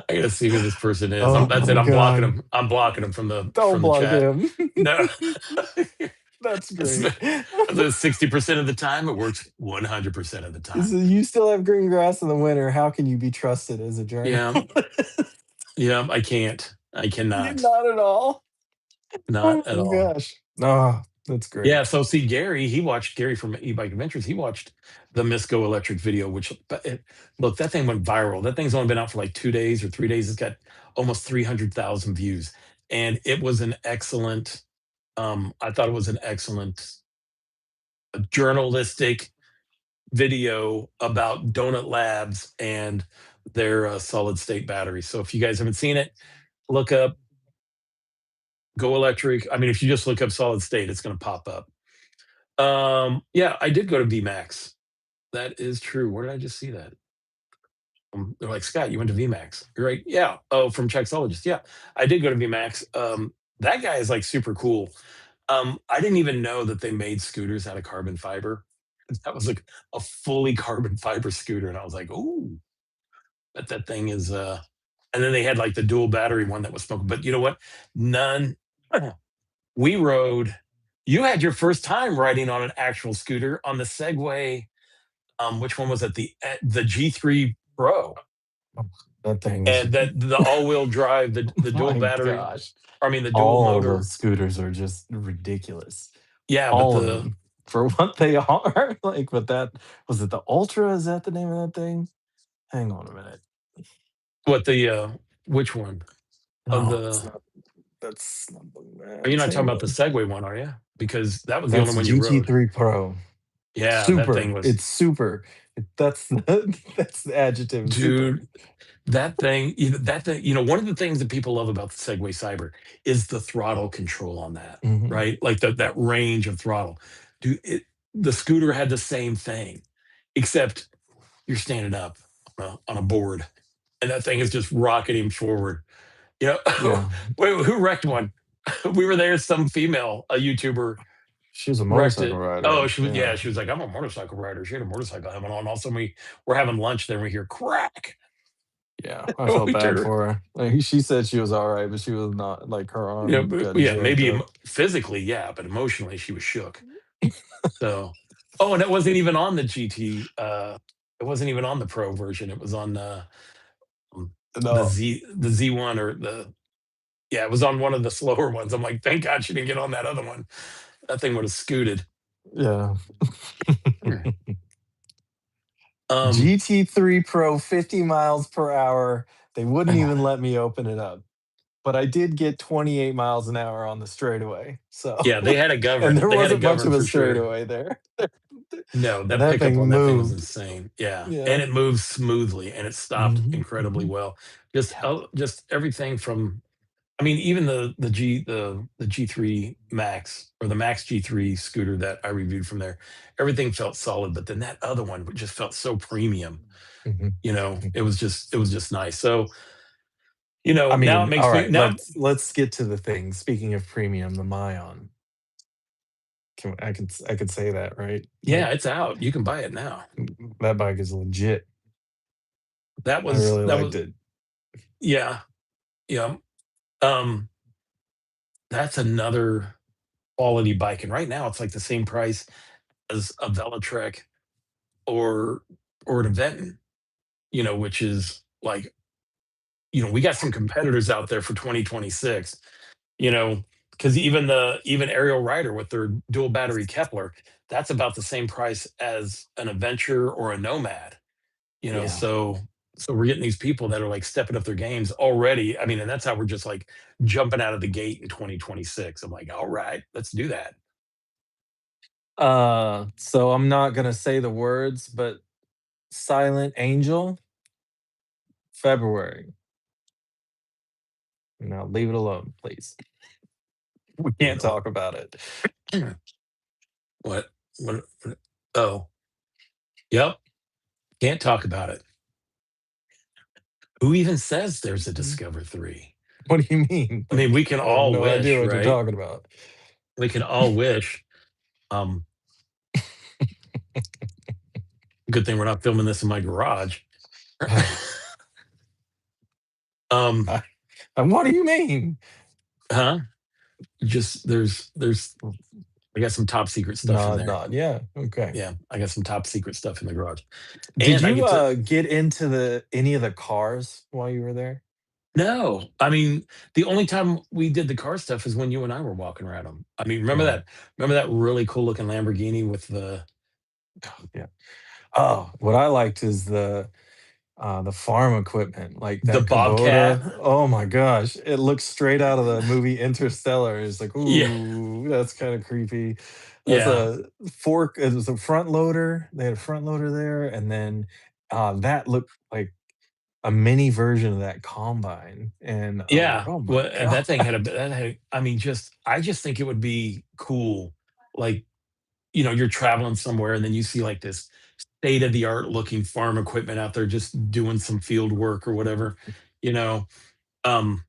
I gotta see who this person is. Oh That's my it. I'm blocking god. him. I'm blocking him Don't from the block chat. him. No. That's great. The 60% of the time, it works 100% of the He time. says, "You still have green grass in the winter. How can you be trusted as a journalist?" Yeah, yeah, I can't. I cannot. Not at all. Oh Not at my all. gosh. Oh, that's great. Yeah, so see Gary, he watched Gary from E-Bike Adventures. He watched the Misco Electric video, which look, that thing went viral. That thing's only been out for like 2 days or 3 days. It's got almost 300,000 views. And it was an excellent, I thought it was an excellent journalistic video about Donut Labs and their solid state battery. So if you guys haven't seen it, look up Go Electric. I mean, if you just look up solid state, it's going to pop up. Yeah, I did go to VMAX. That is true. Where did I just see that? They're like, Scott, you went to VMAX. You're right. Yeah. Oh, from Chexologist. Yeah, I did go to VMAX. That guy is like super cool. I didn't even know that they made scooters out of carbon fiber. That was like a fully carbon fiber scooter, and I was like, "Ooh, that thing is." And then they had like the dual battery one that was smoking. But you know what? None. We rode. You had your first time riding on an actual scooter on the Segway. Which one was it? The G3 Pro. That thing is and that the all-wheel drive, the dual my battery, gosh. I mean, the dual All those motor. scooters are just ridiculous. Yeah, but All of the them for what they are. Like, but that was it the Ultra? Is that the name of that thing? Hang on a minute. what the, which one? Of No, the it's not. That's not the You're not Max. talking Hang about the on. Segway one, are you? Because that was the only That's one you rode. GT3 Pro. Yeah, that thing Super. was It's super. That's that's the adjective. Super. dude, that thing, one of the things that people love about the Segway Cyber is the throttle control on that, Mhm. right? Like that range of throttle. Dude, the scooter had the same thing, except you're standing up on a board, and that thing is just rocketing forward. You know, Yeah. wait, who wrecked one? We were there. Some female, a YouTuber, She was a wrecked motorcycle it. Oh, rider. she was, Yeah. yeah, she was like, I'm a motorcycle rider. She had a motorcycle helmet on. Also, we were having lunch. Then we hear crack. Yeah, I felt We bad turned, for her. Like, she said she was alright, but she was not, like, her arm got yeah, jacked maybe up. physically, yeah, but emotionally, she was shook. So, oh, and it wasn't even on the GT. It wasn't even on the Pro version. It was on No. the Z1 or the, yeah, it was on one of the slower ones. I'm like, thank God she didn't get on that other one. That thing would have scooted. Yeah. Hmm. Um, GT3 Pro 50 miles per hour. They wouldn't hang on. even let me open it up, but I did get 28 miles an hour on the straightaway, so Yeah, they had to and govern. there They had to wasn't much govern of a for sure. straightaway there. No, And that that pickup thing on that thing was moved. insane. Yeah, and Yeah. it moves smoothly, and it stopped Mhm, incredibly mhm. well. Yeah. Just everything from, I mean, even the G3 Max or the Max G3 scooter that I reviewed from there, everything felt solid. But then that other one just felt so premium. Mhm, mhm. It was just nice. So I now it mean, makes me alright, now. let's get to the thing. Speaking of premium, the Mayon. I could say that, right? Yeah, it's out. You can buy it now. That bike is legit. I really That liked was it. yeah, yeah. Um, that's another quality bike, and right now it's like the same price as a Velotrek or an Aventon, which is like, we got some competitors out there for 2026, you know, because even Aerial Rider with their dual battery Kepler, that's about the same price as an Adventure or a Nomad, Yeah. so we're getting these people that are like stepping up their games already. I mean, and that's how we're just like jumping out of the gate in 2026. I'm like, all right, let's do that. So I'm not gonna say the words, but Silent Angel, February. Now leave it alone, please. We You can't know talk about it. what? What? Oh, yep. Can't talk about it. Who even says there's a Discover 3? What do you mean? I mean, Like, we can I have all no idea wish, what you're right? talking about. We can all wish. Um, Good thing we're not filming this in my garage. um, I and what do you mean? huh? Just I got some top secret stuff in Nod, there. nod. Yeah, okay. Yeah, I got some top secret stuff in the garage. Did And I you, get to get into the any of the cars while you were there? no, I mean, the only time we did the car stuff is when you and I were walking around them. I mean, Right. remember that really cool looking Lamborghini with Yeah. Oh, what I liked is the farm equipment, like the that Bobcat? Kubota. Oh my gosh, it looks straight out of the movie Interstellar. It's like, Yeah, ooh, that's kind of creepy. That's yeah, a fork. It was a front loader. They had a front loader there, and then that looked like a mini version of that combine. And I was like, yeah. oh my Well, god. that thing had I mean, I just think it would be cool. Like, you're traveling somewhere and then you see like this state of the art looking farm equipment out there just doing some field work or whatever, you know. Um,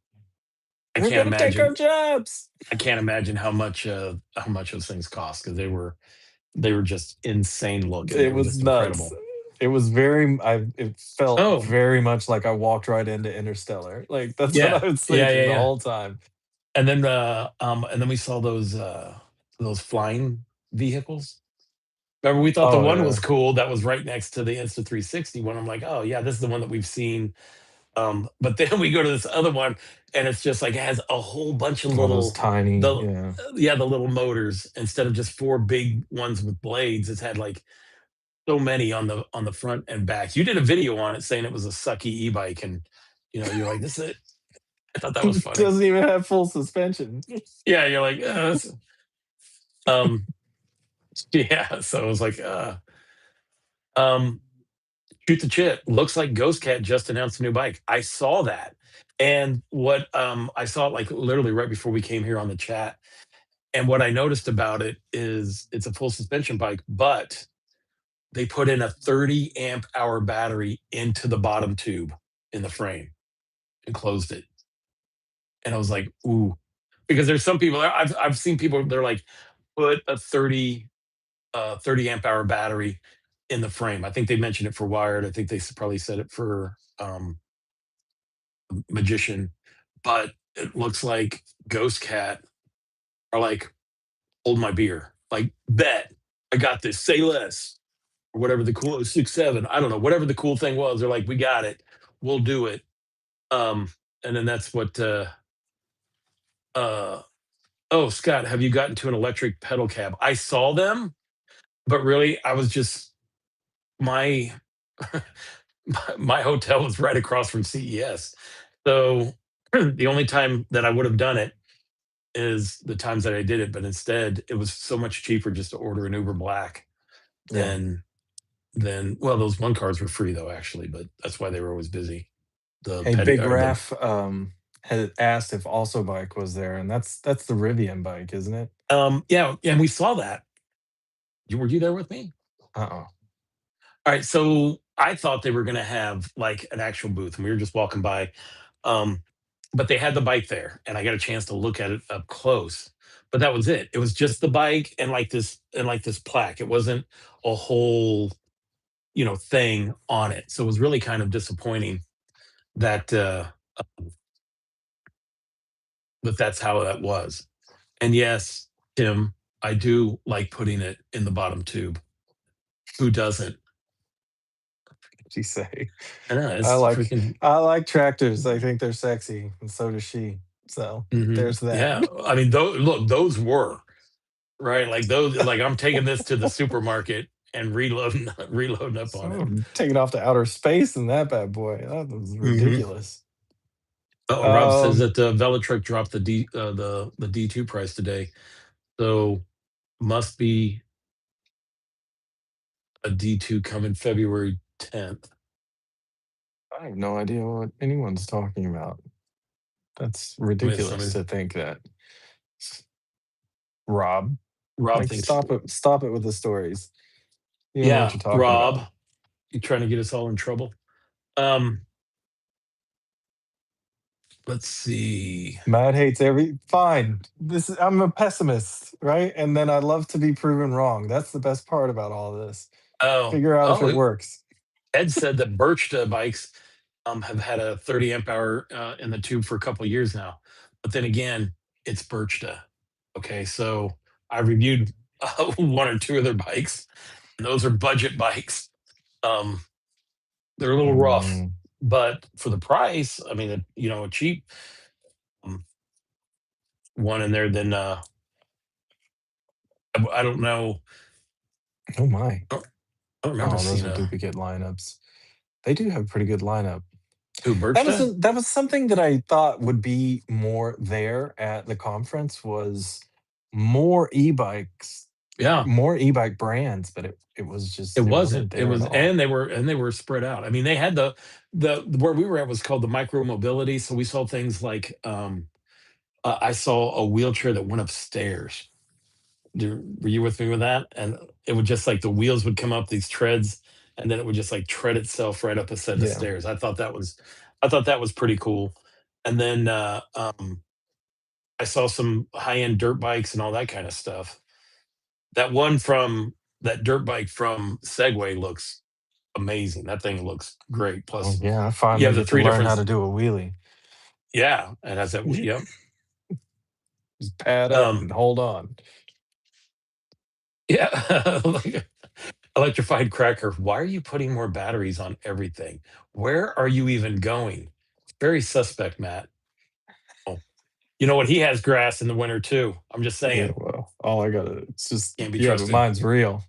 I They're can't gonna take our imagine. jobs. I can't imagine how much those things cost because they were just insane looking. They It were was just nuts. incredible. It was very I it felt Oh, very much like I walked right into Interstellar. Like, that's what yeah. I was Yeah, yeah, thinking the yeah. whole time. And then we saw those flying vehicles. Remember, we thought the Oh, one was yeah. cool that was right next to the Insta360 one. I'm like, oh yeah, this is the one that we've seen But then we go to this other one, and it's just like it has a whole bunch of All those little tiny, the yeah. yeah, the little motors instead of just four big ones with blades. It's had like so many on the front and back. You did a video on it saying it was a sucky e-bike, and you're like, this is it. I thought that was funny. Doesn't even have full suspension. Yeah, you're like, um, yeah. So it was like, um, shoot the chit. Looks like Ghost Cat just announced a new bike. I saw that, and what I saw it like literally right before we came here on the chat. And what I noticed about it is it's a full suspension bike, but they put in a 30 amp hour battery into the bottom tube in the frame and closed it. And I was like, ooh, because there's some people I've seen people they're like put a 30 amp hour battery in the frame. I think they mentioned it for wired. I think they probably said it for magician, but it looks like Ghost Cat are like, hold my beer, like bet I got this. Say less or whatever the cool 6-7. I don't know whatever the cool thing was. They're like, we got it. We'll do it. Um, and then that's what. Uh, oh, Scott, have you gotten to an electric pedal cab? I saw them, but really, I was just my my hotel was right across from CES. So the only time that I would have done it is the times that I did it, but instead it was so much cheaper just to order an Uber Black Yeah. than well, those one cars were free though, actually, but that's why they were always busy. The Hey, petty Big or the Raph had asked if Also Bike was there, and that's the Rivian bike, isn't it? yeah, and we saw that. Were you there with me? Uh-uh. All right, so I thought they were gonna have like an actual booth, and we were just walking by. Um, but they had the bike there, and I got a chance to look at it up close. But that was it. It was just the bike and like this plaque. It wasn't a whole, thing on it. So it was really kind of disappointing that that that's how that was. And yes, Tim, I do like putting it in the bottom tube. Who doesn't? She say. I know I it's like freaking. I like tractors. I think they're sexy, and so does she. So Mhm. there's that. Yeah, I mean, look, those were right. Like those, like I'm taking this to the supermarket and reloading, reloading up on it. So taking off to outer space in that bad boy. That was Hmm. ridiculous. Oh, Rob says Um, that the Velotric dropped the D2 price today, so must be a D2 coming February 10th. I have no idea what anyone's talking about. That's I mean, ridiculous somebody, to think that. Rob, Rob like thinks, stop it with the stories. You don't know what yeah, you're talking Rob, about. you trying to get us all in trouble. Um, let's see. Matt hates every fine. I'm a pessimist, right? And then I love to be proven wrong. That's the best part about all this. Oh, Figure out if it oh, works. Ed said that Birchta bikes have had a 30 amp hour in the tube for a couple of years now. But then again, it's Birchta. Okay, so I reviewed one or two of their bikes, and those are budget bikes. Um, they're a little rough, Mm, but for the price, I mean, a cheap um, one in there, then I don't know. oh my. I don't remember Oh, those seeing are a duplicate lineups. They do have a pretty good lineup. who Birchta. That was something that I thought would be more there at the conference was more e-bikes, Yeah, more e-bike brands, but it it wasn't. wasn't It there at was, all. and they were spread out. I mean, they had the where we were at was called the micro mobility. So we saw things like I saw a wheelchair that went upstairs. Were you with me with that? And it would just like the wheels would come up these treads, and then it would just like tread itself right up a set of Yeah. stairs. I thought that was pretty cool. And then I saw some high end dirt bikes and all that kind of stuff. That one from that dirt bike from Segway looks amazing. That thing looks great. Oh Plus, yeah, I you finally have the get to three learn different. how to do a wheelie. Yeah, it has that. Yep. Just pad up Um, and hold on. yeah. Like, electrified cracker. Why are you putting more batteries on everything? Where are you even going? Very suspect, Matt. Oh, you know what? He has grass in the winter too. I'm just Yeah, saying, well, all I gotta it's just can't be yeah, but trusted. mine's real.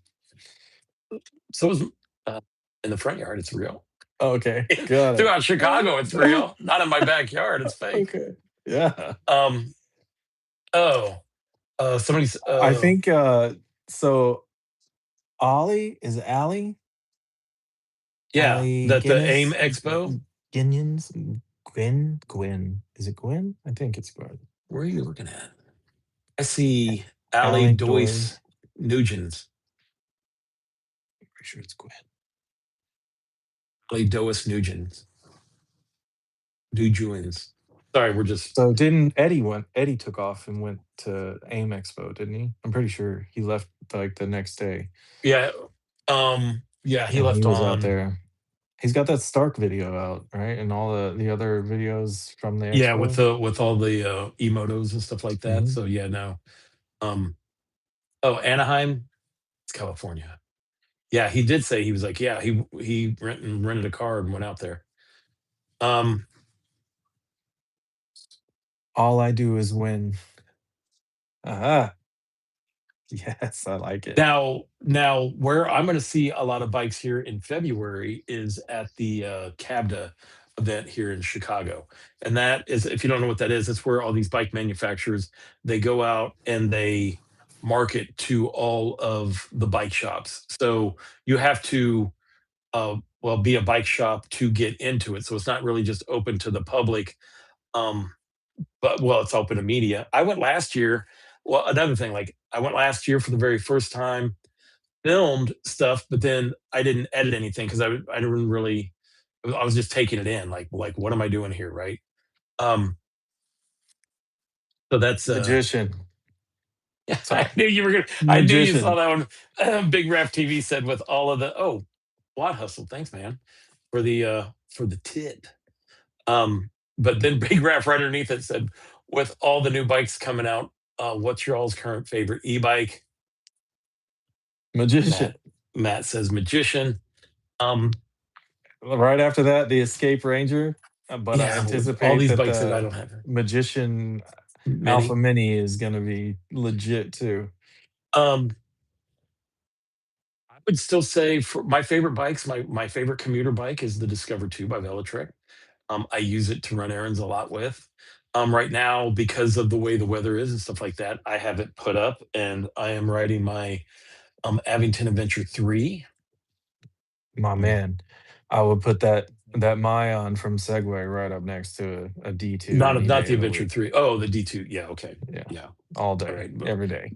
So is uh, in the front yard. It's real. Okay, got it. Throughout Chicago, it's real. Not in my backyard. It's fake. Okay. Yeah. Um. Oh. Somebody's. I think, so Ollie is it Allie? Yeah. Allie That the AIM Guinness? Expo. Guinness? Gwen? Gwen. Is it Gwen? I think it's Gwen. Where are you looking at? I see Ali Allie Doy. Doyce Nugents. Pretty sure it's Gwen. Ali Doyce Nugents. Nujuins. Sorry, we're just. So didn't Eddie took off and went to AIM Expo, didn't he? I'm pretty sure he left like the next day Yeah. Yeah. He and he left was out on. there. He's got that Stark video out, right? And all the other videos from the Yeah, expo. with all the emotos and stuff like that. Mhm. So yeah, no. Um. Oh, Anaheim. It's California. Yeah, he did say he was like, yeah, he rented a car and went out there. Um. All I do is win. Aha. Yes, I like it. Now, where I'm going to see a lot of bikes here in February is at the CABDA event here in Chicago, and that is, if you don't know what that is, it's where all these bike manufacturers they go out and they market to all of the bike shops. So you have to, well, be a bike shop to get into it. So it's not really just open to the public. Um, but well, it's open to media. I went last year. Well, another thing, like I went last year for the very first time, filmed stuff, but then I didn't edit anything because I didn't really. I was just taking it in, like what am I doing here, right? Um, so that's Magician. I Sorry. knew you were gonna. I knew you saw Magician. that one. Big Ref TV said with all of the Watt Hustle. Thanks, man, for the tip. Um, but then Big Ref right underneath it said, with all the new bikes coming out, what's your all's current favorite e-bike? Magician. Matt says Magician. Um, Right after that, the Escape Ranger, but I yeah, with all anticipate these that bikes that I the don't have Magician Alpha many. Mini is gonna be legit too. Um, I would still say for my favorite bikes, my favorite commuter bike is the Discover 2 by Velotrek. I use it to run errands a lot with. Right now, because of the way the weather is and stuff like that, I have it put up and I am riding my Abington Adventure 3. My Um, man, I would put that Mayon from Segway right up next to a D2 any not day the of the Adventure week. 3. Oh, the D2. Yeah, okay. Yeah, Yeah. all All day, right. But, every day.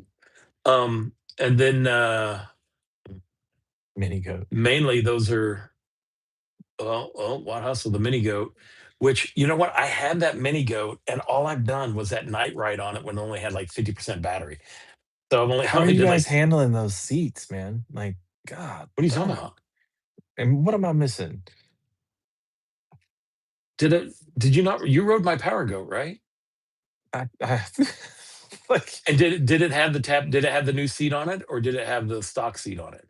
and then Mini goat. mainly those are Watt Hustle, the mini goat, which you know what? I had that mini goat, and all I've done was that night ride on it when it only had like 50% battery. So I've only How are only you did guys like, handling those seats, man? Like, god what are you talking damn. about? And what am I missing? Did you not you rode my Power Goat, right? I like And did it have the tap did it have the new seat on it or did it have the stock seat on it?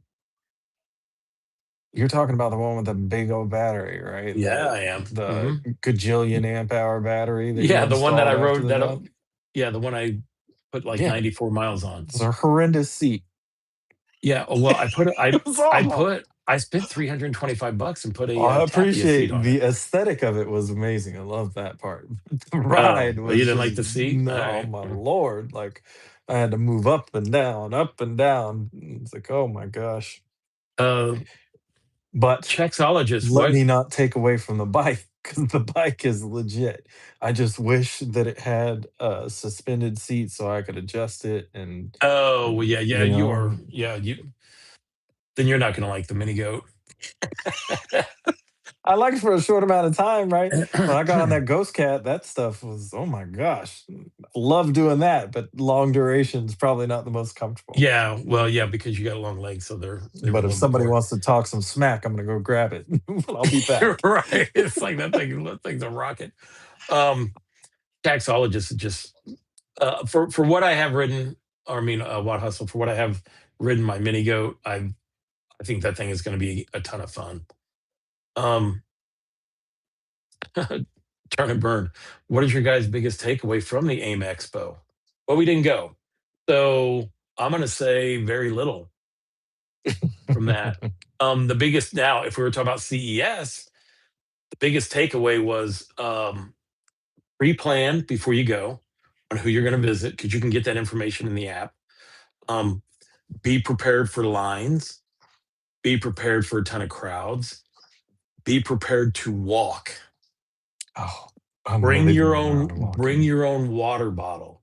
you're talking about the one with the big old battery, right? Yeah, The I am. the gajillion amp hour battery that you Yeah, the one that I installed after rode the that fact. yeah, the one I put like Yeah, 94 miles on. it's a horrendous seat. Yeah, well, It was awful. I spent 325 bucks and put a I Tapia seat appreciate on it. the aesthetic of it was amazing. I love that part. The Oh, ride well, you was didn't just like the seat? All no, right. my lord. Like I had to move up and down, up and down. It's like, oh my gosh. Uh, But Chexologist, let what? me not take away from the bike because the bike is legit. I just wish that it had a suspended seat so I could adjust it and Oh, well, yeah, you know. then you're not gonna like the mini goat. I liked it for a short amount of time, right? When I got on that Ghost Cat, that stuff was, oh my gosh. Love doing that, but long duration is probably not the most comfortable. Yeah, well, yeah, because you got long legs, so they're a But if little bit somebody more. wants to talk some smack, I'm gonna go grab it. I'll be back. Right. It's like that thing's a rocket. Um, Taxologist is just for what I have ridden, or I mean, Watt Hustle, for what I have ridden my mini goat, I think that thing is going to be a ton of fun. Um, turn and burn. What is your guys' biggest takeaway from the AIM Expo? Well, we didn't go. So I'm going to say very little from that. The biggest now, if we were talking about CES, the biggest takeaway was pre-plan before you go on who you're going to visit because you can get that information in the app. Um, be prepared for lines. Be prepared for a ton of crowds. Be prepared to walk. Oh, I'm living around Bring walking. your own water bottle,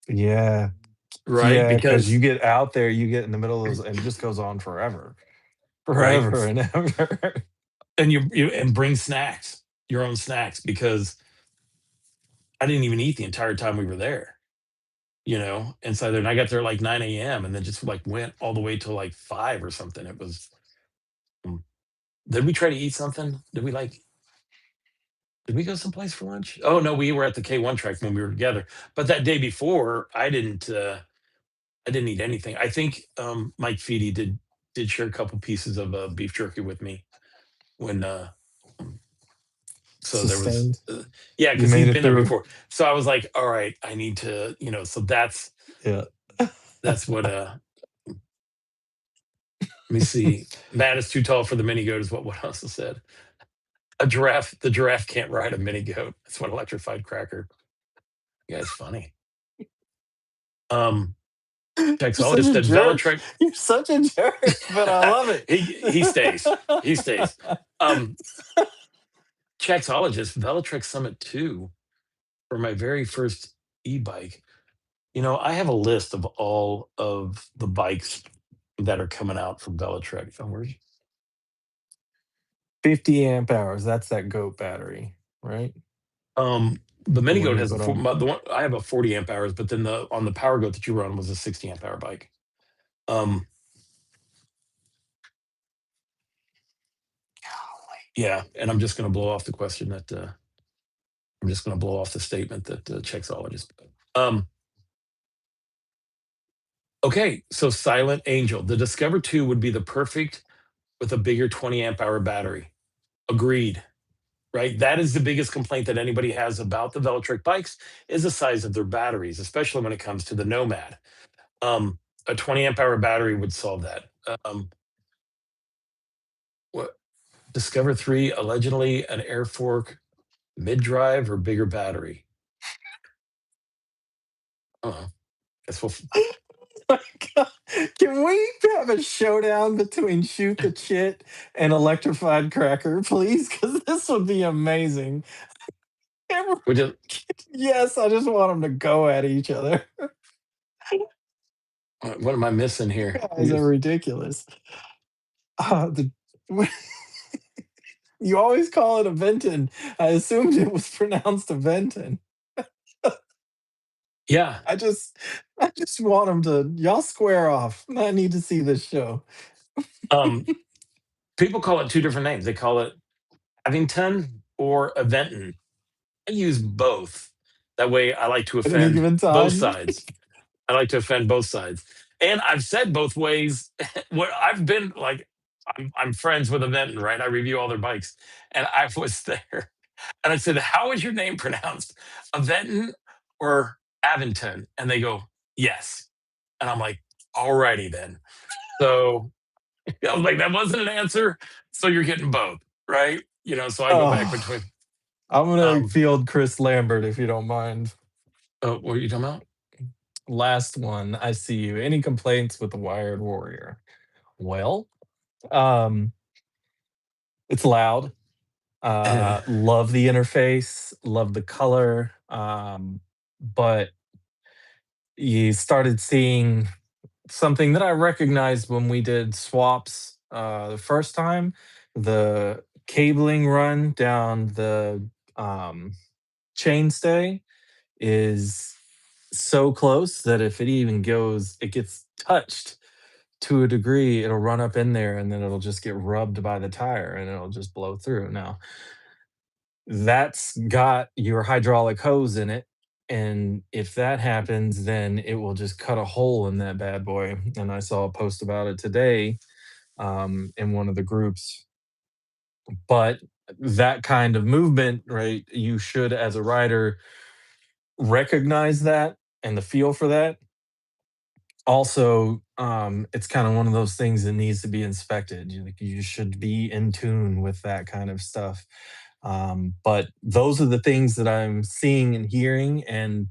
Yeah. right? Yeah, because you Because get out there, you get in the middle of those and it just goes on forever. right, Forever and ever. and you and bring snacks, your own snacks, because I didn't even eat the entire time we were there. Inside there, and I got there like 9 a.m. and then just like went all the way till like 5 or something. It was. mm, Did we try to eat something? Did we go someplace for lunch? Oh no, we were at the K1 track when we were together. But that day before, I didn't. I didn't eat anything. I think Mike Feedy did share a couple pieces of beef jerky with me when. Um, so there was, Sustained. yeah, You because made he'd it been there through. before. So I was like, all right, I need to, So Yeah. that's what. Let me see. Matt is too tall for the mini goat, is what else is said. A giraffe. The giraffe can't ride a mini goat. That's what electrified cracker. You guys funny. Um, You're such Texologist a said jerk. Velotrek. You're such a jerk, but I love it. he stays. He stays. Um, Chexologist, Velotrek Summit 2 for my very first e-bike. I have a list of all of the bikes that are coming out from Velotrek. Oh, where's 50 amp hours. That's that goat battery, right? the The mini one goat you has put on. the one I have a 40 amp hours, but then the on the power goat that you run was a 60 amp hour bike. Um, yeah, and I'm just going to blow off the question that I'm just going to blow off the statement that Chexologist. Um, okay, so Silent Angel, the Discover 2 would be the perfect with a bigger 20 amp hour battery. Agreed. Right? That is the biggest complaint that anybody has about the Velotric bikes is the size of their batteries, especially when it comes to the Nomad. Um, a 20 amp hour battery would solve that. What Discover 3 allegedly an air fork mid drive or bigger battery? Oh, guess we'll. My God. Can we have a showdown between Shoot the Chit and Electrified Cracker, please? Because this would be amazing. We just, Yes, I just want them to go at each other. what am I missing here? Guys are ridiculous. The you always call it a Venton. I assumed it was pronounced a Venton. Yeah. I just I just want them to y'all square off. I need to see this show. Um, People call it two different names. They call it Abington or Aventon. I use both. That way I like to At any offend given both time. sides. I like to offend both sides. And I've said both ways. What I've been like, I'm friends with Aventon, right? I review all their bikes. And I was there and I said, how is your name pronounced? Aventon or Avington? And they go, yes. And I'm like, alrighty then. So I was like, that wasn't an answer. So you're getting both, right? So I go back Oh, between. I'm gonna Um, field Chris Lambert if you don't mind. what are you talking about? Last one. I see you. Any complaints with the Wired Warrior? Well, um, it's loud. Love the interface, love the color. But you started seeing something that I recognized when we did swaps the first time. The cabling run down the um, chainstay is so close that if it even goes, it gets touched to a degree, it'll run up in there and then it'll just get rubbed by the tire and it'll just blow through. Now, that's got your hydraulic hose in it. And if that happens, then it will just cut a hole in that bad boy. And I saw a post about it today in one of the groups. But that kind of movement, right? You should, as a rider, recognize that and the feel for that. Also, it's kind of one of those things that needs to be inspected. Like, you should be in tune with that kind of stuff. But those are the things that I'm seeing and hearing, and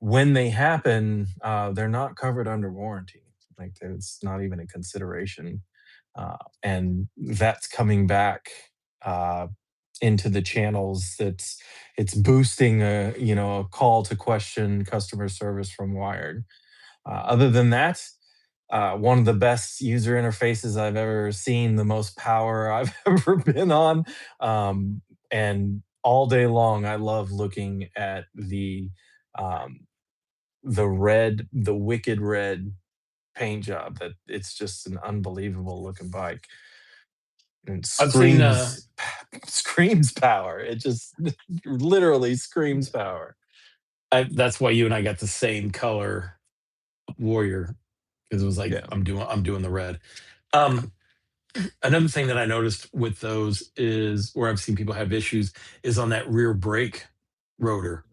when they happen, they're not covered under warranty. Like, it's not even a consideration, and that's coming back uh, into the channels. It's boosting a call to question customer service from Wired. Other than that, one of the best user interfaces I've ever seen, the most power I've ever been on. And all day long, I love looking at um, the wicked red paint job. That it's just an unbelievable looking bike. And it I've seen screams screams power. It just literally screams power. that's why you and I got the same color Warrior, because it was like Yeah. I'm doing the red. Um, Another thing that I noticed with those is where I've seen people have issues is on that rear brake rotor,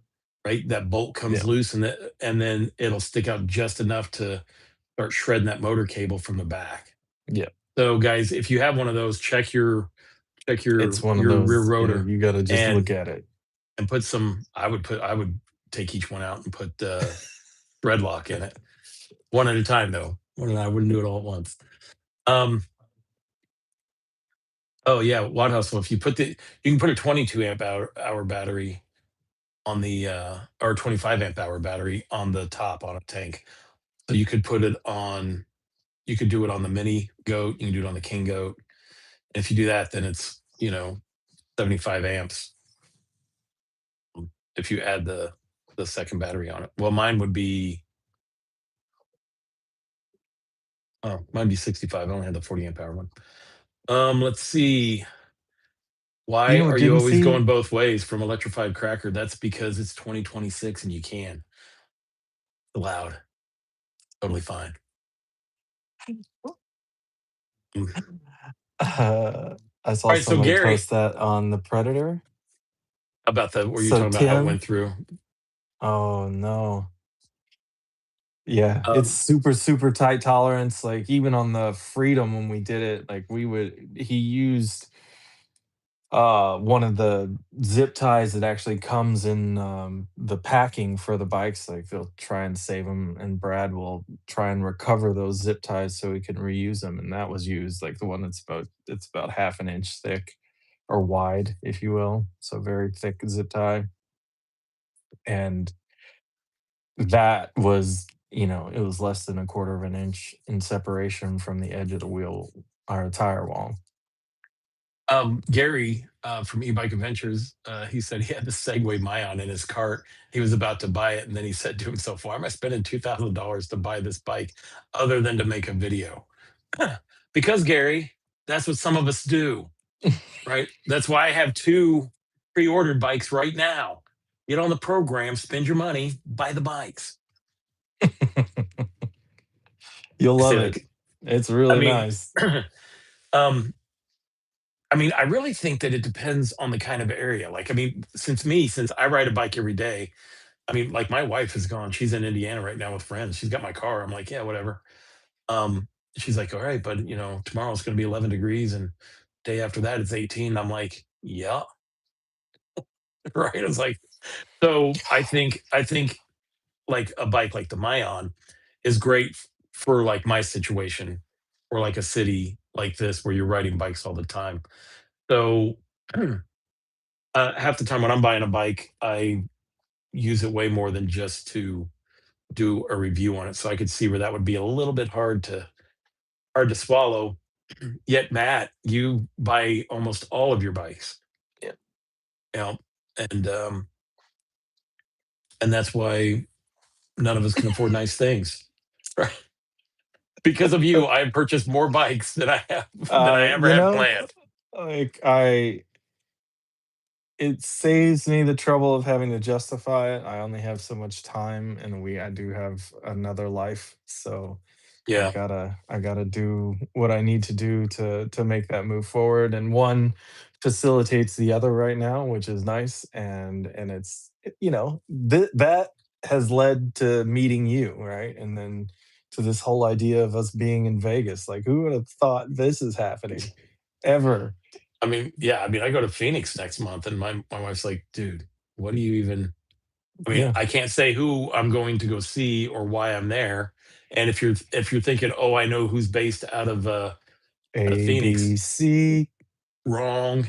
right? That bolt comes Yeah. loose and then it'll stick out just enough to start shredding that motor cable from the back. Yeah. So guys, if you have one of those, check It's your one of your rear those, rotor you gotta just look and at it. put some I would take each one out and put thread lock in it. One at a time though. One at a time. I wouldn't do it all at once. Um Oh yeah, Watt Hustle. If you put the you can put a 22 amp hour battery on the or 25 amp hour battery on the top on a tank. So you could put it on you could do it on the mini goat, you can do it on the king goat. If you do that, then it's, 75 amps if you add the second battery on it. Well, mine would be mine be 65. I only have the 40 amp hour one. Let's see. You Why know what are you didn't always see? going both ways from electrified cracker? That's because it's 2026 and you can. Allowed. Totally fine. Mm. Uh, I saw All right, so somebody Gary, post that on the Predator. about the were you So, talking about how it Tim, went through? oh, no. Yeah, it's Um, super, super tight tolerance. Like, even on the Freedom when we did it, like, he used one of the zip ties that actually comes in the packing for the bikes. Like, they'll try and save them, and Brad will try and recover those zip ties so he can reuse them. And that was used, like, the one it's about half an inch thick or wide, if you will. So very thick zip tie. And that was, it was less than a quarter of an inch in separation from the edge of the wheel or tire wall. Gary from E-Bike Adventures, he said he had the Segway Mayon in his cart. He was about to buy it, and then he said to himself, "Why am I spending $2,000 to buy this bike, other than to make a video?" Because Gary, that's what some of us do, right? That's why I have two pre-ordered bikes right now. Get on the program, spend your money, buy the bikes. You'll I say love it. like, It's I really mean, nice. um, I really think that it depends on the kind of area. Like, since I ride a bike every day, like my wife is gone. She's in Indiana right now with friends. She's got my car. I'm like, yeah, whatever. Um, she's like, all right, but tomorrow's going to be 11 degrees, and day after that it's 18. I'm like, yeah, right. It's like, so I think like a bike like the Mayon is great for like my situation, or like a city like this where you're riding bikes all the time. So half the time when I'm buying a bike, I use it way more than just to do a review on it. So I could see where that would be a little bit hard to swallow. Yet, Matt, you buy almost all of your bikes, Yeah. you know, and that's why none of us can afford nice things. Right? Because of you, I have purchased more bikes than I have than I ever You had know, planned. like, it saves me the trouble of having to justify it. I only have so much time, and I do have another life, so Yeah. I gotta do what I need to do to make that move forward. And one facilitates the other right now, which is nice, and it's that has led to meeting you, right? And then to this whole idea of us being in Vegas. Like, who would have thought this is happening ever? I mean, yeah, I mean, I go to Phoenix next month, and my wife's like, "Dude, what do you even?" I mean, Yeah, I can't say who I'm going to go see or why I'm there. And if you're thinking, "Oh, I know who's based out of A B Phoenix," C, wrong.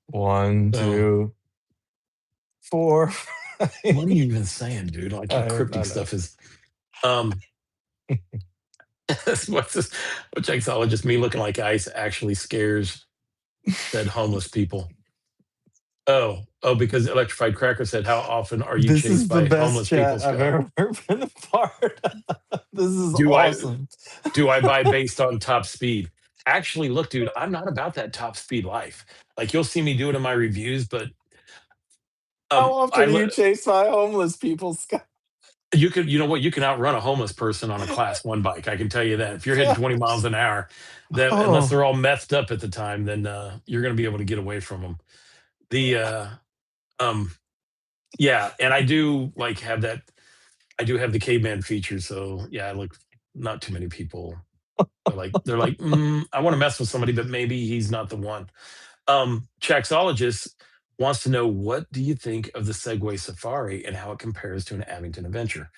one, So, two, four. what are you even saying, dude? Like your I cryptic know. stuff is. Um, what's this? What Jacksologist me looking like ice actually scares said homeless people. Oh, because Electrified Cracker said, "How often are you This chased is the by best homeless people, chat I've Scott? ever been a part of. This is Do I awesome. do I buy based on top speed?" Actually, look, dude, I'm not about that top speed life. Like you'll see me do it in my reviews, but How I often are you chased by homeless people, Scott? you could, you know what, you can outrun a homeless person on a class one bike. I can tell you that. If you're hitting 20 miles an hour, that unless Oh, they're all methed up at the time, then you're going to be able to get away from them. The um yeah, and I do like have that. I do have the caveman feature, so yeah, I look. Not too many people. They're like, I want to mess with somebody, but maybe he's not the one. Chaxologist wants to know, what do you think of the Segway Safari and how it compares to an Abington Adventure?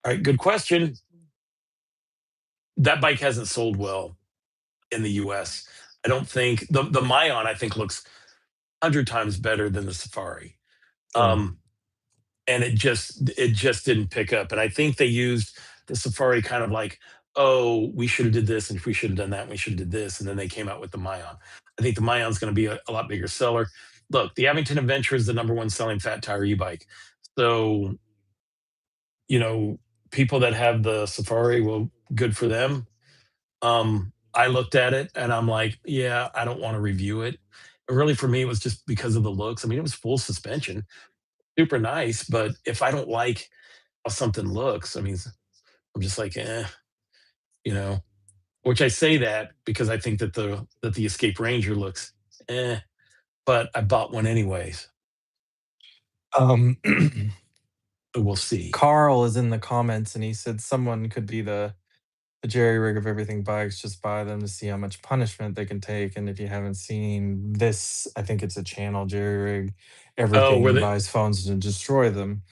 All right, good question. That bike hasn't sold well in the US. I don't think the Mayon I think looks 100 times better than the Safari. sure. Um, and it just didn't pick up. And I think they used the Safari kind of like, oh, we should have did this and we should have done that and we should have did this, and then they came out with the Mayon. I think the Mayon's going to be a lot bigger seller. Look, the Abington Adventure is the number one selling fat tire e-bike. So, you know, people that have the Safari, well, good for them. I looked at it and I'm like, yeah, I don't want to review it. Really, for me, it was just because of the looks. I mean, it was full suspension, super nice, but if I don't like how something looks, I mean, I'm just like, you know. Which I say that because I think that the Escape Ranger looks, but I bought one anyways. Um, So we'll see. Carl is in the comments and he said someone could be the jerry rig of everything bikes, just buy them to see how much punishment they can take. And if you haven't seen this, I think it's a channel, jerry rig Oh, where everything, they buys phones to destroy them.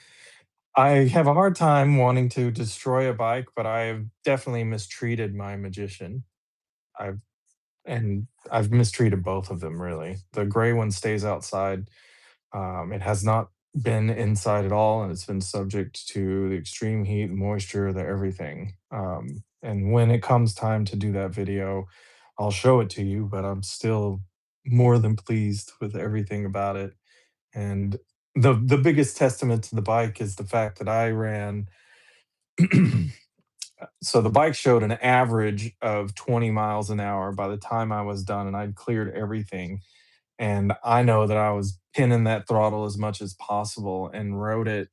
I have a hard time wanting to destroy a bike, but I've definitely mistreated my magician. I've I've mistreated both of them really. The gray one stays outside. It has not been inside at all, and it's been subject to the extreme heat, moisture, the everything. And when it comes time to do that video, I'll show it to you, but I'm still more than pleased with everything about it. And the biggest testament to the bike is the fact that I ran so the bike showed an average of 20 miles an hour by the time I was done, and I'd cleared everything. And I know that I was pinning that throttle as much as possible and rode it,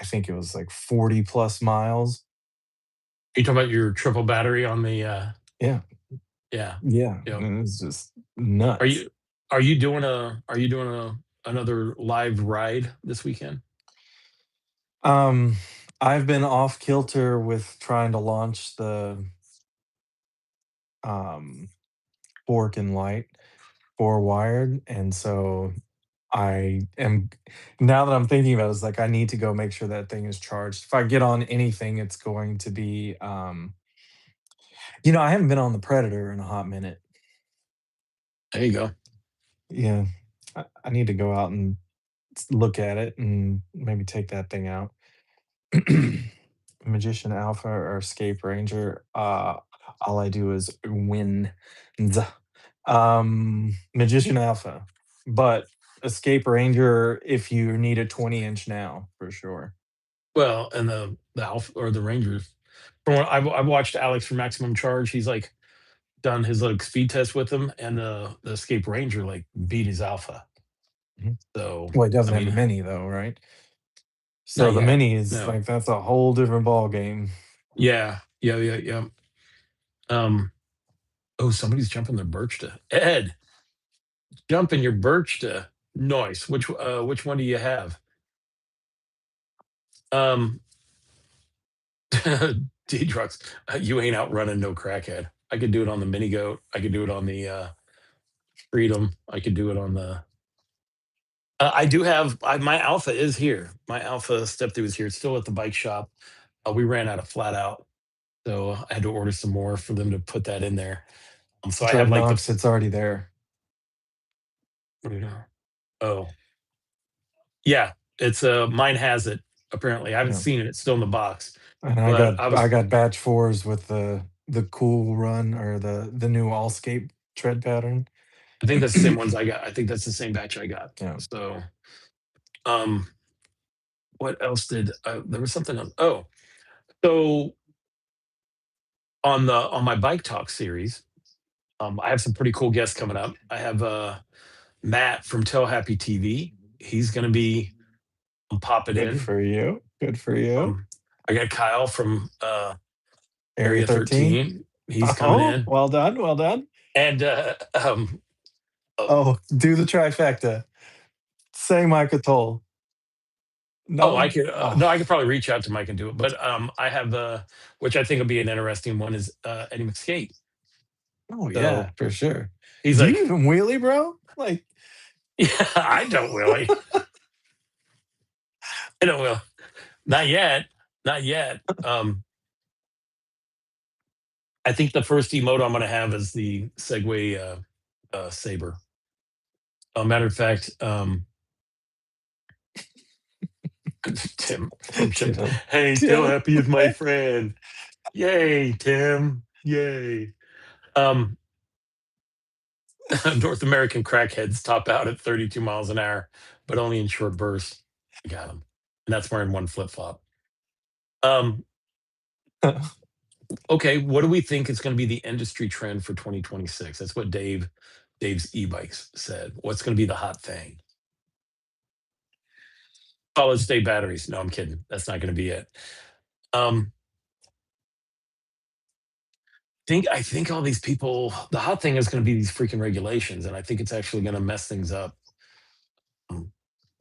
I think it was like 40 plus miles. you talking about your triple battery on the Yeah. yeah. Yeah. Yeah. And it's just Are nuts. you are you doing a another live ride this weekend? Um, I've been off kilter with trying to launch the um fork and light four wired. And so I am now that I'm thinking about it, it's like I need to go make sure that thing is charged. If I get on anything, it's going to be I haven't been on the Predator in a hot minute. There you go. Yeah. I need to go out and look at it and maybe take that thing out. Magician Alpha or Escape Ranger. All I do is win. Magician Alpha. But Escape Ranger if you need a 20-inch now, for sure. Well, and the Alpha or the Rangers. From what I've watched Alex from Maximum Charge, he's like done his like speed test with him, and the Escape Ranger like beat his Alpha. Mhm. So Well, it I doesn't have a mean, mini though, right? So not the yet. mini is No. like that's a whole different ball game. Yeah. Yeah. Yeah. Yeah. Um. Oh, somebody's jumping their birch to Ed. Jump in your birch to noise. Which one do you have? Um, D-Trucks, you ain't outrunning no crackhead. I could do it on the mini goat. I could do it on the Freedom. I could do it on the. I do have my Alpha is here. My Alpha step through is here. It's still at the bike shop. We ran out of flat out, so I had to order some more for them to put that in there. So I have like the. Dreadnoughts, it's already there. What do you know? Oh, yeah. It's mine has it apparently. I haven't Yeah. seen it. It's still in the box, And but I I was. got batch fours with the cool run or the new Allscape tread pattern. I think that's the same ones I got. I think that's the same batch I got. Yeah. So, um, what else did there was something else? Oh, so on my bike talk series, I have some pretty cool guests coming up. I have Matt from Tell Happy TV. He's going to be popping Good in. for you. Good for you. I got Kyle from Area Area 13. 13. He's coming Oh, in, well done. Well done. and oh, Oh, do the trifecta. Say Micah Toll. I No? could Oh, no, I could probably reach out to Mike and do it. But I have which I think will be an interesting one is Eddie McSkate. Oh so yeah, for sure. he's Do you like, even wheelie, bro? Like, yeah, I don't really, I don't will, not yet, not yet. I think the first emote I'm going to have is the Segway Saber. Matter of fact, Tim from Tim. Tim. Hey, Tell Tim. Happy is my friend. Yay, Tim. Yay. Um, North American crackheads top out at 32 miles an hour, but only in short bursts. I got him. And that's wearing one flip flop. Um, okay, what do we think is going to be the industry trend for 2026? That's what Dave's e-bikes said. What's going to be the hot thing? Solid state batteries. No, I'm kidding. That's not going to be it. Um, I think all these people. The hot thing is going to be these freaking regulations, and I think it's actually going to mess things up um,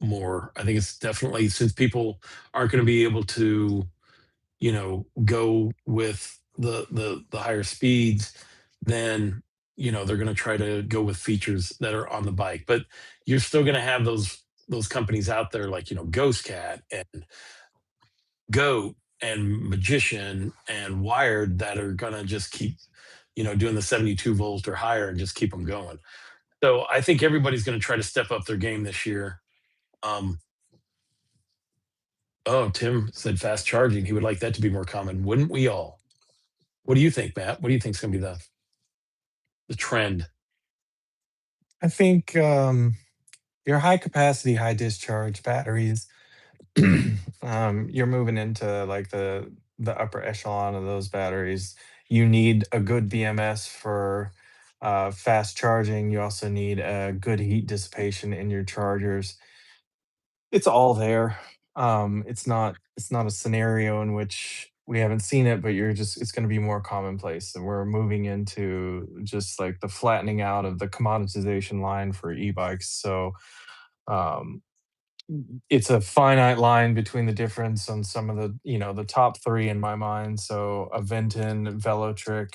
more. I think it's definitely since people aren't going to be able to, go with the higher speeds, then they're going to try to go with features that are on the bike. But you're still going to have those companies out there like Ghost Cat and Goat and Magician and Wired that are gonna just keep, doing the 72 volt or higher and just keep them going. So I think everybody's gonna try to step up their game this year. Um, oh, Tim said fast charging. He would like that to be more common. Wouldn't we all? What do you think, Matt? What do you think is gonna be the trend? I think your high capacity, high discharge batteries, you're moving into like the upper echelon of those batteries. You need a good BMS for fast charging. You also need a good heat dissipation in your chargers. It's all there. It's not a scenario in which we haven't seen it, but it's going to be more commonplace, and we're moving into just like the flattening out of the commoditization line for e-bikes. So um, it's a finite line between the difference on some of the top three in my mind. So Aventon, Velotric.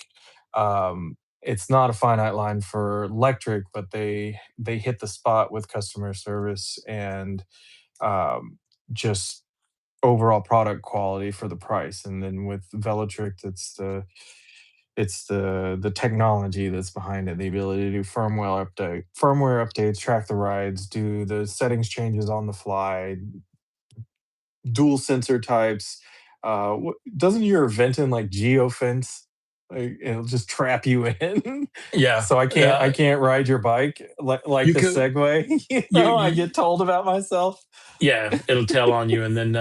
It's not a finite line for electric, but they hit the spot with customer service and um, just overall product quality for the price. And then with Velotric, it's the technology that's behind it, the ability to do firmware updates, track the rides, do the settings changes on the fly, dual sensor types. Doesn't your Venton like geofence? Like it'll just trap you in, Yeah, so I can't ride your bike like you the could. Segway. I You get told about myself. Yeah, it'll tell on you, and then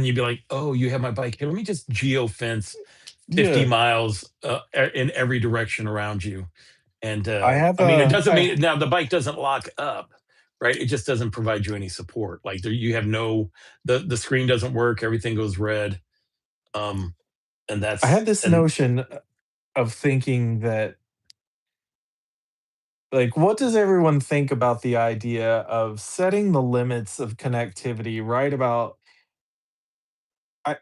you'd be like, "Oh, you have my bike here. Let me just geo fence 50 Yeah, miles in every direction around you." And I have I mean, it a doesn't I mean now the bike doesn't lock up, right? It just doesn't provide you any support. Like you have no the screen doesn't work. Everything goes red. Um, and I that's had this and notion of thinking that Like, what does everyone think about the idea of setting the limits of connectivity right about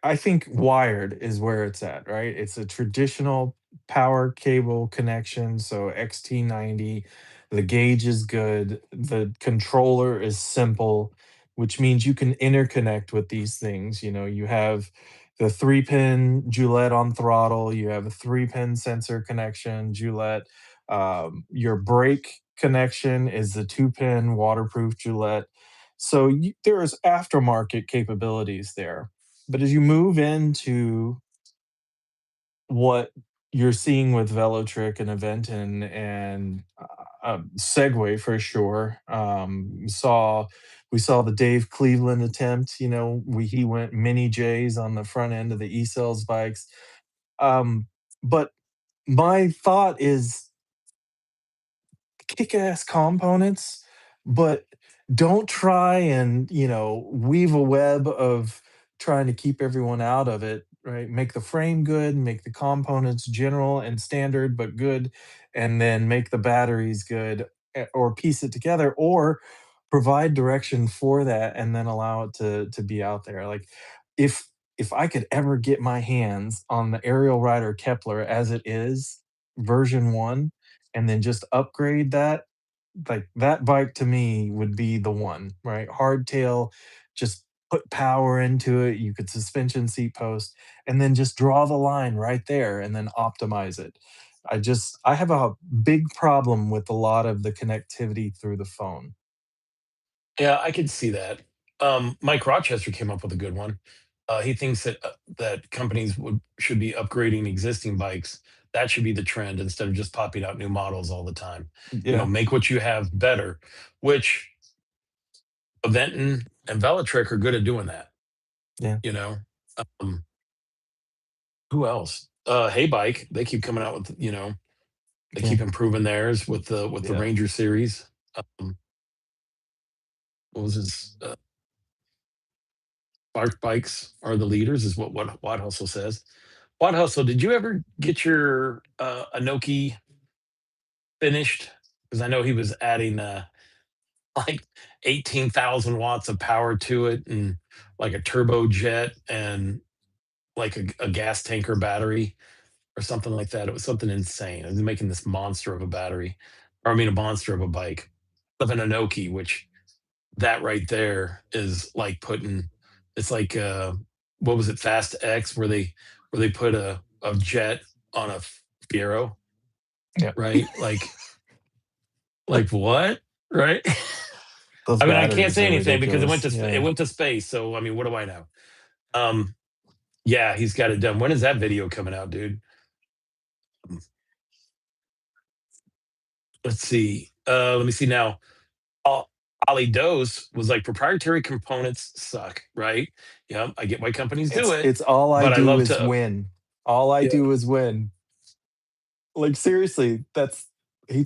I think wired is where it's at, right? It's a traditional power cable connection, so XT90. The gauge is good. The controller is simple, which means you can interconnect with these things. You know, you have the 3-pin Joulette on throttle, you have a 3-pin sensor connection, Joulette. Your brake connection is the 2-pin waterproof Joulette. So there's aftermarket capabilities there, but as you move into what you're seeing with Velotric and Aventon and, Segway for sure, we saw the Dave Cleveland attempt, you know, he went mini J's on the front end of the e-cells bikes, but my thought is kick-ass components, but don't try and, weave a web of trying to keep everyone out of it, right? Make the frame good, make the components general and standard but good, and then make the batteries good, or piece it together, or provide direction for that and then allow it to be out there. Like, if if I could ever get my hands on the Aerial Rider Kepler as it is, version 1, and then just upgrade that, like, that bike to me would be the one, right? Hardtail, just put power into it, you could suspension seat post, and then just draw the line right there and then optimize it. I have a big problem with a lot of the connectivity through the phone. Yeah, I could see that. Mike Rochester came up with a good one. He thinks that companies should be upgrading existing bikes. That should be the trend instead of just popping out new models all the time. You know, Yeah, make what you have better, which Aventon and Velotric are good at doing that. yeah, You know, um, who else? Hey Bike, they keep coming out with they yeah, keep improving theirs with the yeah. Ranger series. Um, what was his? Spark bikes are the leaders, is what Wad Hustle says. Wad Hustle, did you ever get your Anoki finished? Because I know he was adding like 18,000 watts of power to it, and like a turbo jet, and like a gas tanker battery or something like that. It was something insane. It was making this monster of a battery, or I mean, a monster of a bike of an Anoki, which that right there is like putting it's like what was it, Fast X, where they put a jet on a Fiero, Yeah. right? Like what? Right? Those I mean, I can't batteries say are anything because ridiculous. it Yeah. went to space. So I mean, what do I know? Um, yeah, he's got it done. When is that video coming out, dude? Um, Let's see. Let me see now. Uh, Ali Dose was like proprietary components suck, right? Yeah, I get why companies do it, It's all I but I do love is to. win. All I Yeah. do is win. Like, seriously, he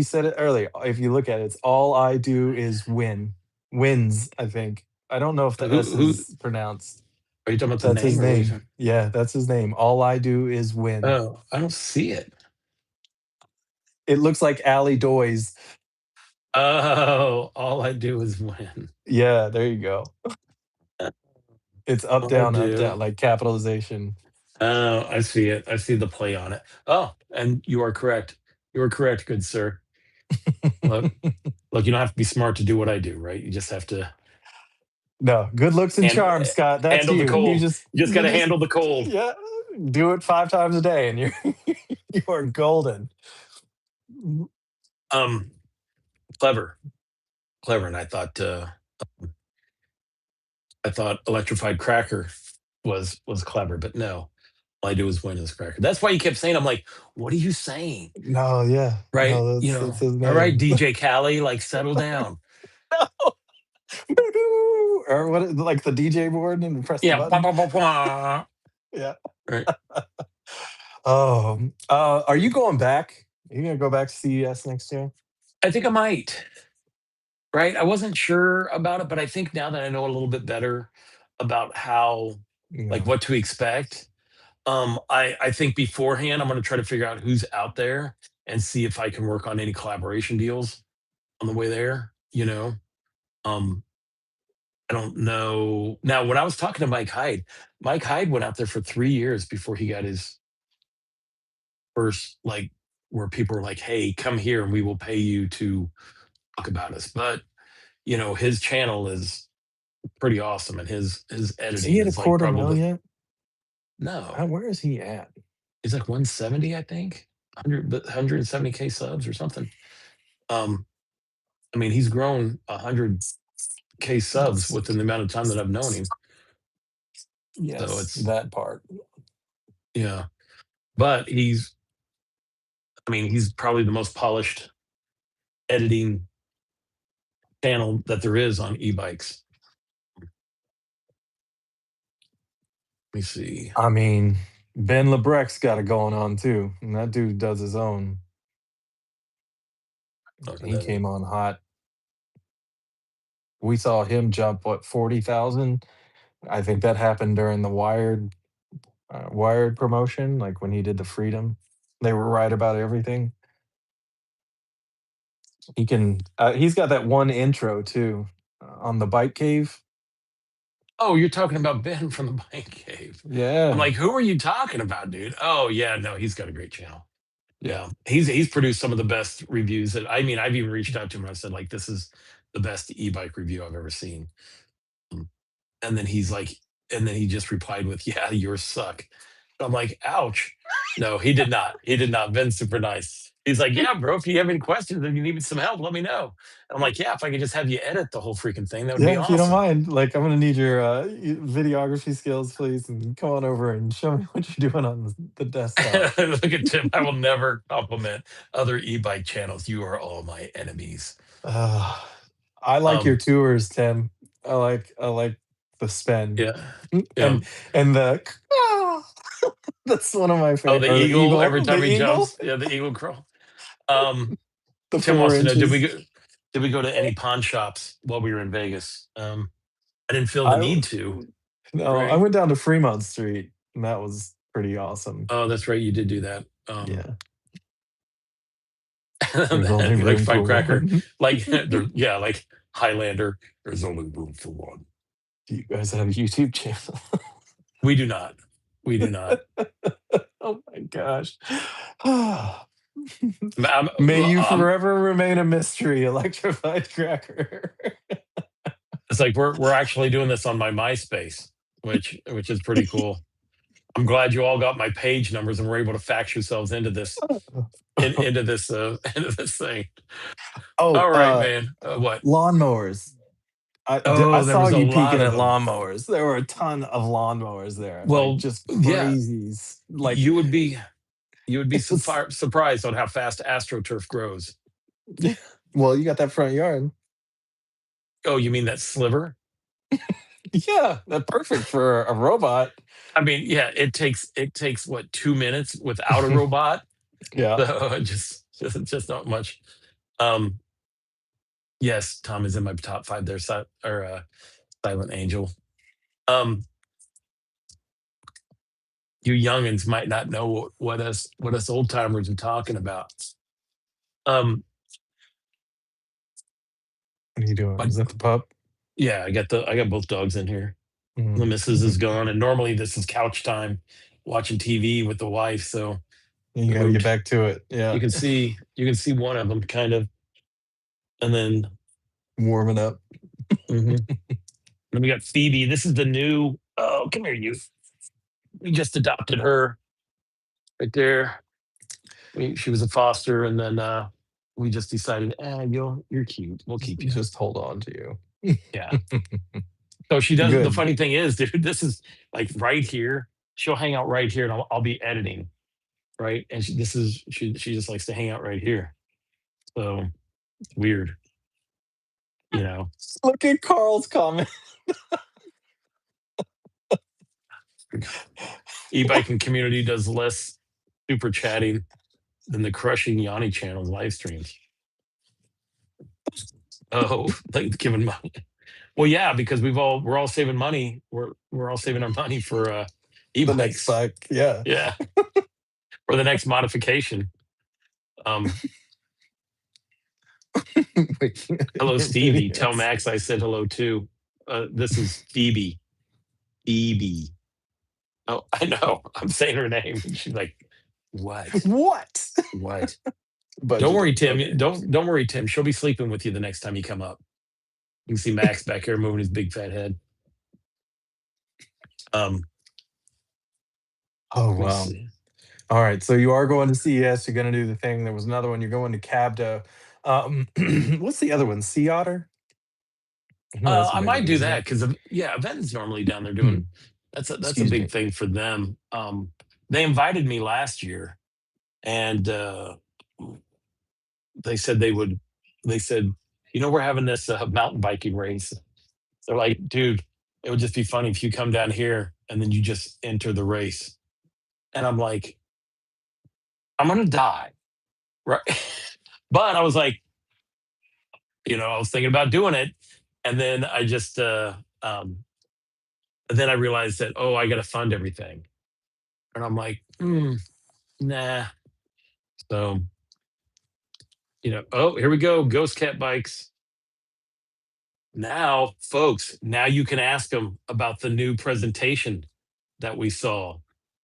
said it earlier. If you look at it, it's all I do is win. Wins, I think. I don't know if the S Who is pronounced. are you talking about, the That's his name, or what are you name. talking? Yeah, that's his name. All I do is win. Oh, I don't see it. It looks like Ali Doy's. Oh, all I do is win. Yeah, there you go. It's All I up, do. down, like capitalization. Oh, I see it. I see the play on it. Oh, and you are correct. You are correct, good sir. Look, look, you don't have to be smart to do what I do, right? You just have to No, good looks and handle charm, Scott. That's handle the you. cold. You just got You to just, handle the cold. yeah, do it 5 times a day and you're you are golden. Um, clever, clever. And I thought electrified cracker was clever, but no. All I do is win this cracker. That's why you kept saying, I'm like, what are you saying? No, yeah. Right? No, You that's know, his all right, name. DJ Khaled, like settle down. Or like the DJ board and press the Yeah. Blah, button? blah, blah, blah. Yeah. Right. Oh, are you going back? Are you gonna go back to CES next year? I think I might. Right. I wasn't sure about it, but I think now that I know a little bit better about how, like, Yeah. what to expect, I think beforehand, I'm gonna try to figure out who's out there and see if I can work on any collaboration deals on the way there, you know? Um, I don't know. Now, when I was talking to Mike Hyde went out there for 3 years before he got his first, like, where people were like, "Hey, come here and we will pay you to talk about us." But, his channel is pretty awesome and his Is he editing at a is, like, quarter mil probably yet? no. Where is he at? He's like 170, I think. 100 but 170K subs or something. Um, I mean, he's grown 100K subs within the amount of time that I've known him. So Yes, it's that part. yeah. But he's probably the most polished editing channel that there is on e-bikes. Let me see. I mean, Ben Lebrec's got it going on too, and that dude does his own. And He then came on hot. We saw him jump what 40,000. I think that happened during the Wired promotion, like when he did the Freedom. They were right about everything. He can. He's got that one intro too on the Bike Cave. oh, you're talking about Ben from the Bike Cave. I'm Yeah, like, who are you talking about, dude? Oh yeah, no, he's got a great channel. yeah. Yeah. He's produced some of the best reviews that I've even reached out to him and I said, like, this is the best e-bike review I've ever seen. Mm. And then he just replied with, "Yeah, yours suck." I'm like, ouch. No, he did not. He did not. Ben's super nice. He's like, "Yeah, bro, if you have any questions and you need some help, let me know." And I'm like, "Yeah, if I could just have you edit the whole freaking thing, that would be Yeah, if you don't awesome." mind, like I'm gonna need your videography skills, please, and come on over and show me what you're doing on the desktop. Look at Tim. I will never compliment other e-bike channels. You are all my enemies. Uh, I like your Um, tours, Tim. I like the spend yeah. Yeah. and the that's one of my Oh, favorite. the Or eagle every the time he eagle, jumps. Yeah, the eagle crawl. Um, the Tim four wants to know, inches. did we go to any pawn shops while we were in Vegas? I didn't feel the I need to, No, I right? went down to Fremont Street, and that was pretty awesome. Oh, that's right, you did do that. Yeah, there's only Like room for Firecracker, one. like yeah, like Highlander. There's only room for one. Do you guys have a YouTube channel? We do not. We do not. Oh my gosh. I'm, May you I'm, forever remain a mystery, electrified cracker. it's like we're actually doing this on my MySpace, which is pretty cool. I'm glad you all got my page numbers and were able to fax yourselves into this into this thing. Oh, All right, man. What? lawnmowers. I Oh, there saw was a you lot peeking of at them. lawnmowers. There were a ton of lawnmowers there, like Well, just yeah, crazies. Like you would be you would be it was. surprised on how fast AstroTurf grows. Well, you got that front yard. Oh, you mean that sliver? Yeah, that's perfect for a robot. I mean, yeah, it takes what 2 minutes without a robot. Yeah, So just not much. Um, yes, Tom is in my top five there. Silent Angel. Um, you youngins might not know what us old timers are talking about. Um, what are you doing? but Is that the pup? yeah, I got both dogs in here. The Mm. missus is gone, and normally this is couch time, watching TV with the wife. So You I got to get moved. back to it. Yeah, You can see one of them kind of, and then warming up. mhm. Then we got Phoebe. This is the new. Oh, come here, you. We just adopted her right there. She was a foster, and then we just decided, you're cute. We'll keep you. Just hold on to you. Yeah. So she does. The Good. funny thing is, dude, this is like right here. She'll hang out right here, and I'll be editing, right? And she just likes to hang out right here. So weird, you know. Look at Carl's comment. E-biking community does less super chatting than the crushing Yanni channel's live streams. Oh, like giving money. Well, yeah, because we're all saving money. We're all saving our money for The next E-bikes. bike, yeah. Yeah. Or the next modification. Um, Wait, Hello, your Stevie. Tell videos. Max I said hello too. This is Phoebe. Phoebe. Oh, I know. I'm saying her name. And she's like, what? What? What? Don't worry, Budgeting. Tim. Okay. Don't worry, Tim. She'll be sleeping with you the next time you come up. You can see Max back here moving his big fat head. Um, Oh, Let me wow. see. All right, so you are going to CES, you're gonna do the thing. There was another one, you're going to Cabda. What's the other one? Sea Otter? No, that's a I big might one, do isn't that it? because yeah, Evan's normally down there Hmm, doing that's a excuse big me. thing for them. They invited me last year, and they said they would. They said, we're having this mountain biking race. They're like, dude, it would just be funny if you come down here and then you just enter the race. And I'm like, I'm gonna die, right? But I was like, I was thinking about doing it, and then I just then I realized that, oh, I got to fund everything, and I'm like, nah. So oh, here we go, Ghost Cat bikes. Now, folks, now you can ask them about the new presentation that we saw.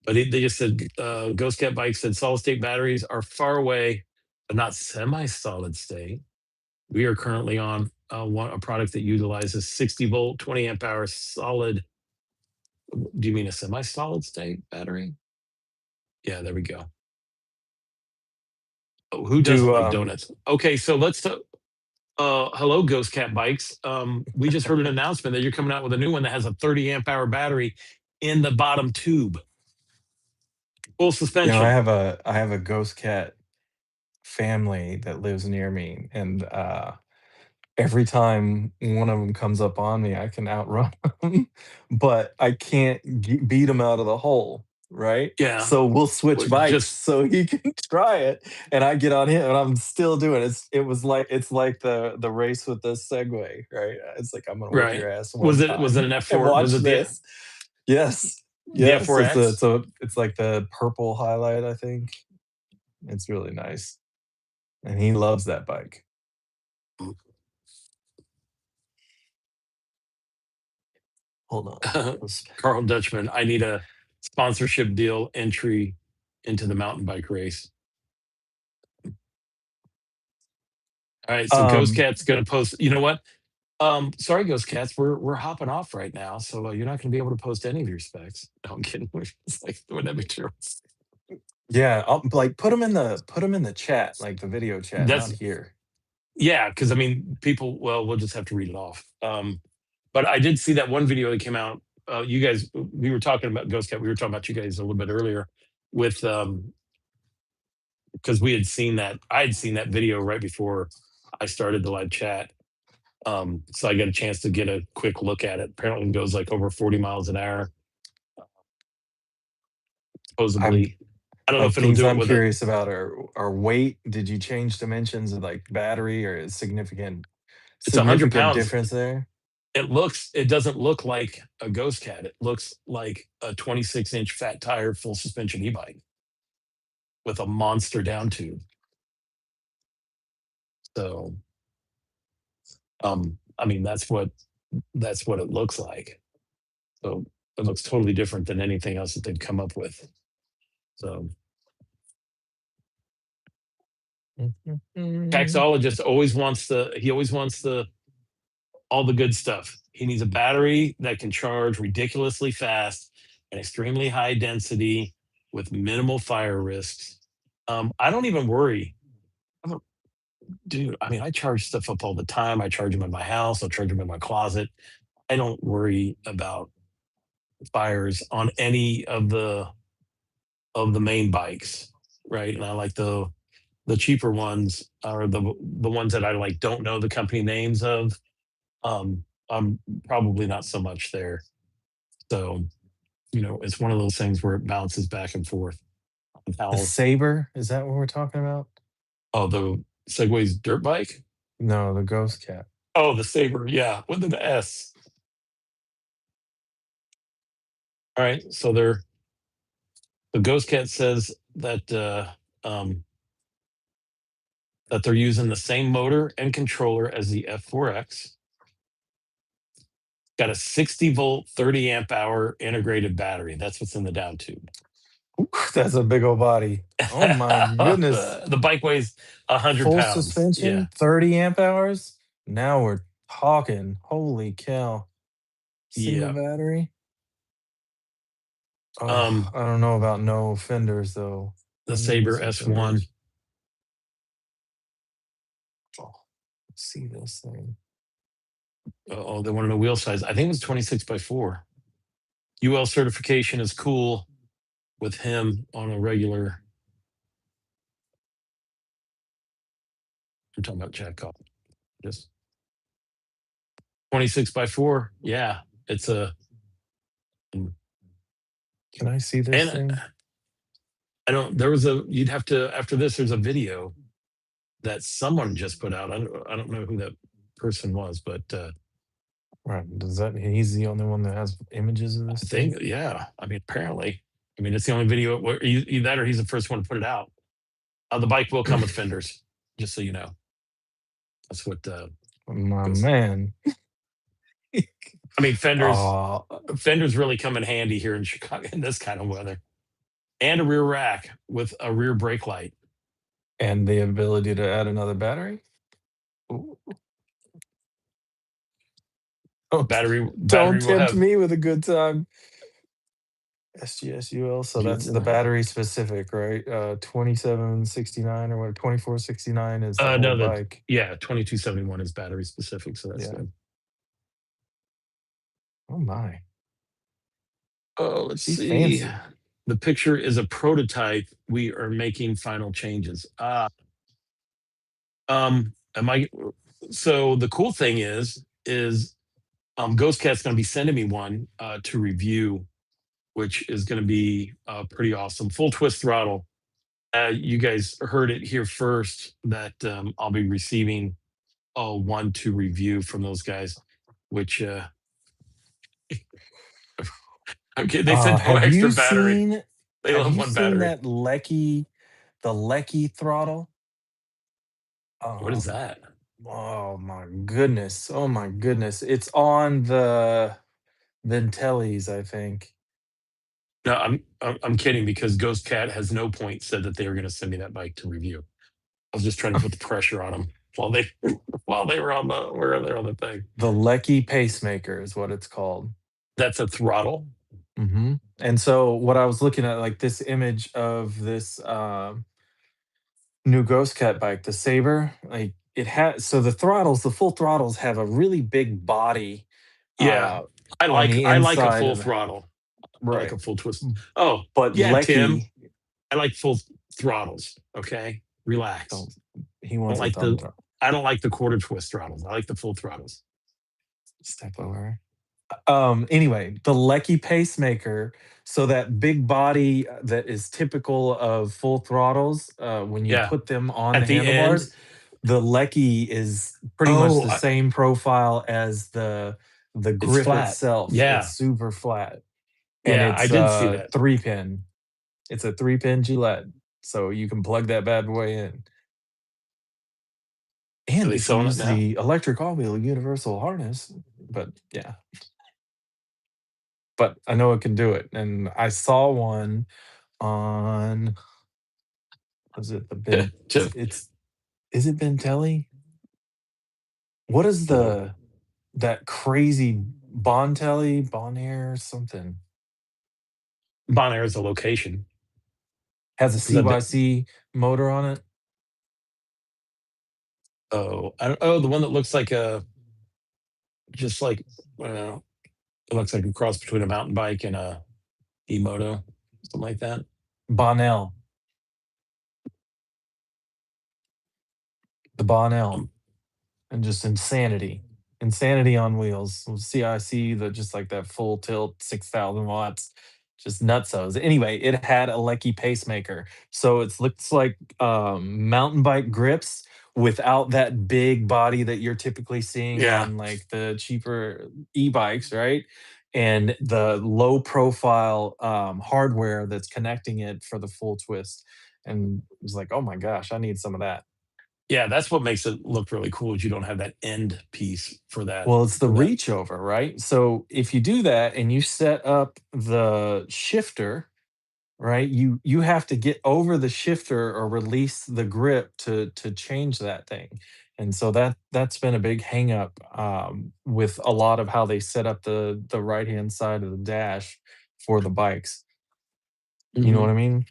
But they just said, Ghost Cat bikes said solid state batteries are far away, but not semi solid state. We are currently on a product that utilizes 60-volt, 20 amp hour solid. Do you mean a semi solid state battery? Yeah, there we go. Oh, who doesn't Do, like donuts? Okay, so let's hello, Ghost Cat Bikes. We just heard an announcement that you're coming out with a new one that has a 30 amp hour battery in the bottom tube, full I suspension. have a ghost cat family that lives near me, and, every time one of them comes up on me, I can outrun them, but I can't beat him out of the hole, right? Yeah, So we'll switch bikes just so he can try it, and I get on him, and I'm still doing it. It's like the race with the Segway, right? It's like I'm gonna whip right. your ass Was one it time an and F4? Was watch it this. Yes, the yes. F4X? It's like the purple highlight. I think it's really nice, and he loves that bike. Hold on. Let's Carl Dutchman, I need a sponsorship deal entry into the mountain bike race. All right, so Ghost Um, Cat's gonna post. You know what? Sorry, Ghost Cats, we're hopping off right now, so you're not gonna be able to post any of your specs. No, I'm kidding. It's like, wouldn't that be true? yeah, like, put 'em in the chat, like, the video chat, not That's here. Yeah, because I mean, people. Well, we'll just have to read it off. But I did see that one video that came out. You guys, we were talking about Ghost Cat. We were talking about you guys a little bit earlier with because we had seen that. I had seen that video right before I started the live chat. So I got a chance to get a quick look at it. Apparently, it goes like over 40 miles an hour, I'm supposedly. I don't know like, if it'll things do it I'm with a. curious about are weight. Did you change dimensions of, like, battery, or is It's 100 pounds. difference there? It doesn't look like a Ghost Cat. It looks like a 26-inch fat tire full suspension e-bike with a monster down tube. So, I mean, that's what it looks like. So it looks totally different than anything else that they've come up with. So Mhm. taxologist always wants the all the good stuff. He needs a battery that can charge ridiculously fast and extremely high density with minimal fire risks. I don't even worry. I don't, Dude, I mean, I charge stuff up all the time. I charge them in my house. I'll charge them in my closet. I don't worry about fires on any of the main bikes, right? And I like the cheaper ones, or the ones that I like don't know the company names of. I'm probably not so much there. So, it's one of those things where it bounces back and forth of The how. Saber, is that what we're talking about? Oh, the Segway's dirt bike. No, the Ghost Cat. Oh, the Saber, yeah, with an S. All right, so they're The Ghost Cat says um, that they're using the same motor and controller as the F4X. Got a 60-volt, 30 amp hour integrated battery. That's what's in the down tube. That's a big old body. Oh my goodness. The bike weighs 100 Full pounds. Yeah. suspension, 30 amp hours. Now we're talking. Holy cow. Single Yeah. battery. Oh, Um, I don't know about no fenders though. the Let me get Saber some S1. fenders. Oh, let's see this thing. Oh, they want to know wheel size. I think it was 26 by 4. UL certification is cool with him on a regular. I'm talking about Jack Call. Just 26 by 4. Yeah. It's a. Can I see this And thing? I don't, you'd have to, after this, there's a video that someone just put out. I don't know who that person was, but Right. Does that he's the only one that has images of I this thing? think, yeah. I mean, apparently, I mean, it's the only video where either that or he's the first one to put it out. The bike will come with fenders, just so you know. That's what My goes. man. I mean, fenders, Oh, fenders really come in handy here in Chicago in this kind of weather, and a rear rack with a rear brake light. and the ability to add another battery? Ooh. Don't Battery don't will tempt have me with a good time. SGSUL, so that's the you. battery specific, right? 2769 or what, 2469 is the whole No, that bike. yeah, 2271 is battery specific, so that's Yeah. good. Oh my. Oh, let's She see. fancy. The picture is a prototype. We are making final changes. Am I? So the cool thing is Ghost Cat's going to be sending me one to review, which is going to be pretty awesome. Full twist throttle. You guys heard it here first that I'll be receiving one to review from those guys, which okay, they said no Have extra you battery. seen They love one battery. that the Lecky throttle? What is Um, that? oh my goodness. Oh my goodness. It's on the Vintellis, I think. No, I'm kidding because Ghost Cat has no point said that they were going to send me that bike to review. I was just trying to put the pressure on them while they while they were on the thing. The Lecky pacemaker is what it's called. That's a throttle. And so what I was looking at, like this image of this new Ghost Cat bike, the Saber, like it has so the full throttles have a really big body Yeah, uh I on like the I like a inside full of the throttle. I like right. a full twist. Oh But yeah, Tim, Lecky, I like full throttles. Okay, so relax. he I don't wants a like thumb the throttle. I don't like the quarter twist throttles. I like the full throttles. Step over. Anyway, the Lecky pacemaker, so that big body that is typical of full throttles, when you Yeah, put them on the at the end. handlebars, the Lecky is pretty much Oh, the same profile as the it's grip flat. itself. It's Yeah, super flat, and yeah, I it's did see that. 3-pin. It's a 3-pin Gillette, so you can plug that bad boy in. Are And they if you selling it use now? the electric all-wheel universal harness, but yeah. But I know it can do it, and I saw one on was it the Ben Jeff, it's is it Bentelli? What is no, the that crazy Bontelli, Bonaire, something, Bon Air is a location. has a Is that the, CYC motor on it? oh, the one that looks like a just like well, it looks like a cross between a mountain bike and a e-moto, something like that. Bonnell, the Bonnell. Um, And just insanity. Insanity on wheels. CIC, the just like that full tilt, 6,000 watts, just nutsos. Anyway, it had a Lecky pacemaker. So it looks like mountain bike grips without that big body that you're typically seeing yeah, on like the cheaper e-bikes, right? and the low profile hardware that's connecting it for the full twist. And it was like, oh my gosh, I need some of that. Yeah, that's what makes it look really cool is you don't have that end piece for that Well, it's the for that. reach over, right? So if you do that and you set up the shifter, right, you have to get over the shifter or release the grip to change that thing. And so that's been a big hang up with a lot of how they set up the right hand side of the dash for the bikes. You know what Mhm. I mean?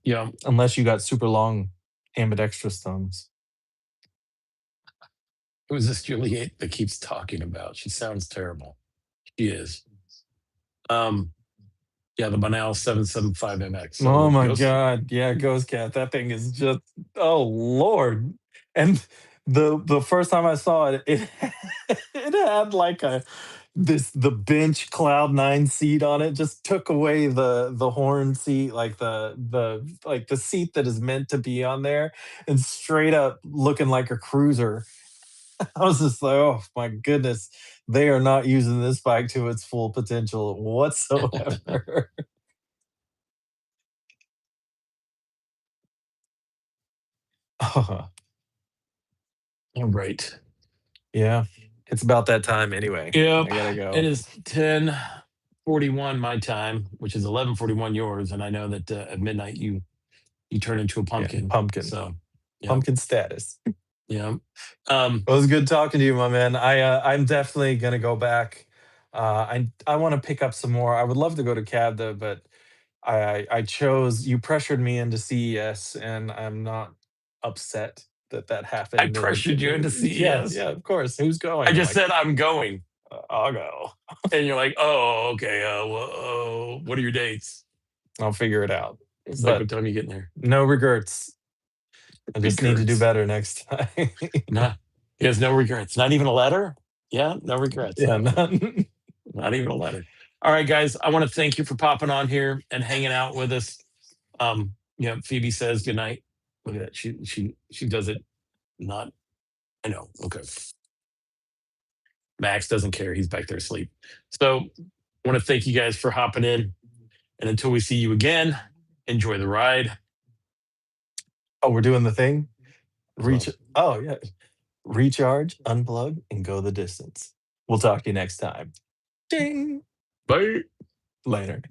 Yeah. Unless you got super long ambidextrous thumbs. Who's this Juliet that keeps talking about? She sounds terrible. She is. Um, yeah, the Banal 775MX. Oh So my Ghost, god. Yeah, Ghost Cat. That thing is just, oh Lord. And the first time I saw it, it it had like the bench Cloud9 seat on it, just took away the horn seat, like the seat that is meant to be on there, and straight up looking like a cruiser. I was just like, oh my goodness, they are not using this bike to its full potential whatsoever. all right. Yeah. It's about that time anyway. Yep. I gotta It go. is 10:41 my time, which is 11:41 yours, and I know that at midnight you turn into a Yeah, pumpkin. pumpkin. So, yeah, Pumpkin status. yeah. Um, It was good talking to you, my man. I'm definitely gonna go back. I want to pick up some more. I would love to go to CABDA, but I chose you pressured me into CES, and I'm not upset that that I happened. And pressured you into yeah, CES. yeah, of course. Who's I going? I'm just like, said I'm going, I'll go. and you're like, oh, okay. Well, what are your dates? I'll figure it out. It's like, But what time are you getting there? no regrets. I just need to do Regrets. better next time. Not. He has no regrets. Not even a letter. Yeah, no regrets. Yeah, That one. none. Not even a letter. All right, guys. I want to thank you for popping on here and hanging out with us. Phoebe says good night. Look at that. She does it. Not. I know. Okay. Max doesn't care. He's back there asleep. So I want to thank you guys for hopping in. And until we see you again, enjoy the ride. Oh, we're doing the thing? Reach. Close. Oh, yeah. Recharge, unplug, and go the distance. We'll talk to you next time. Ding. Bye. Later.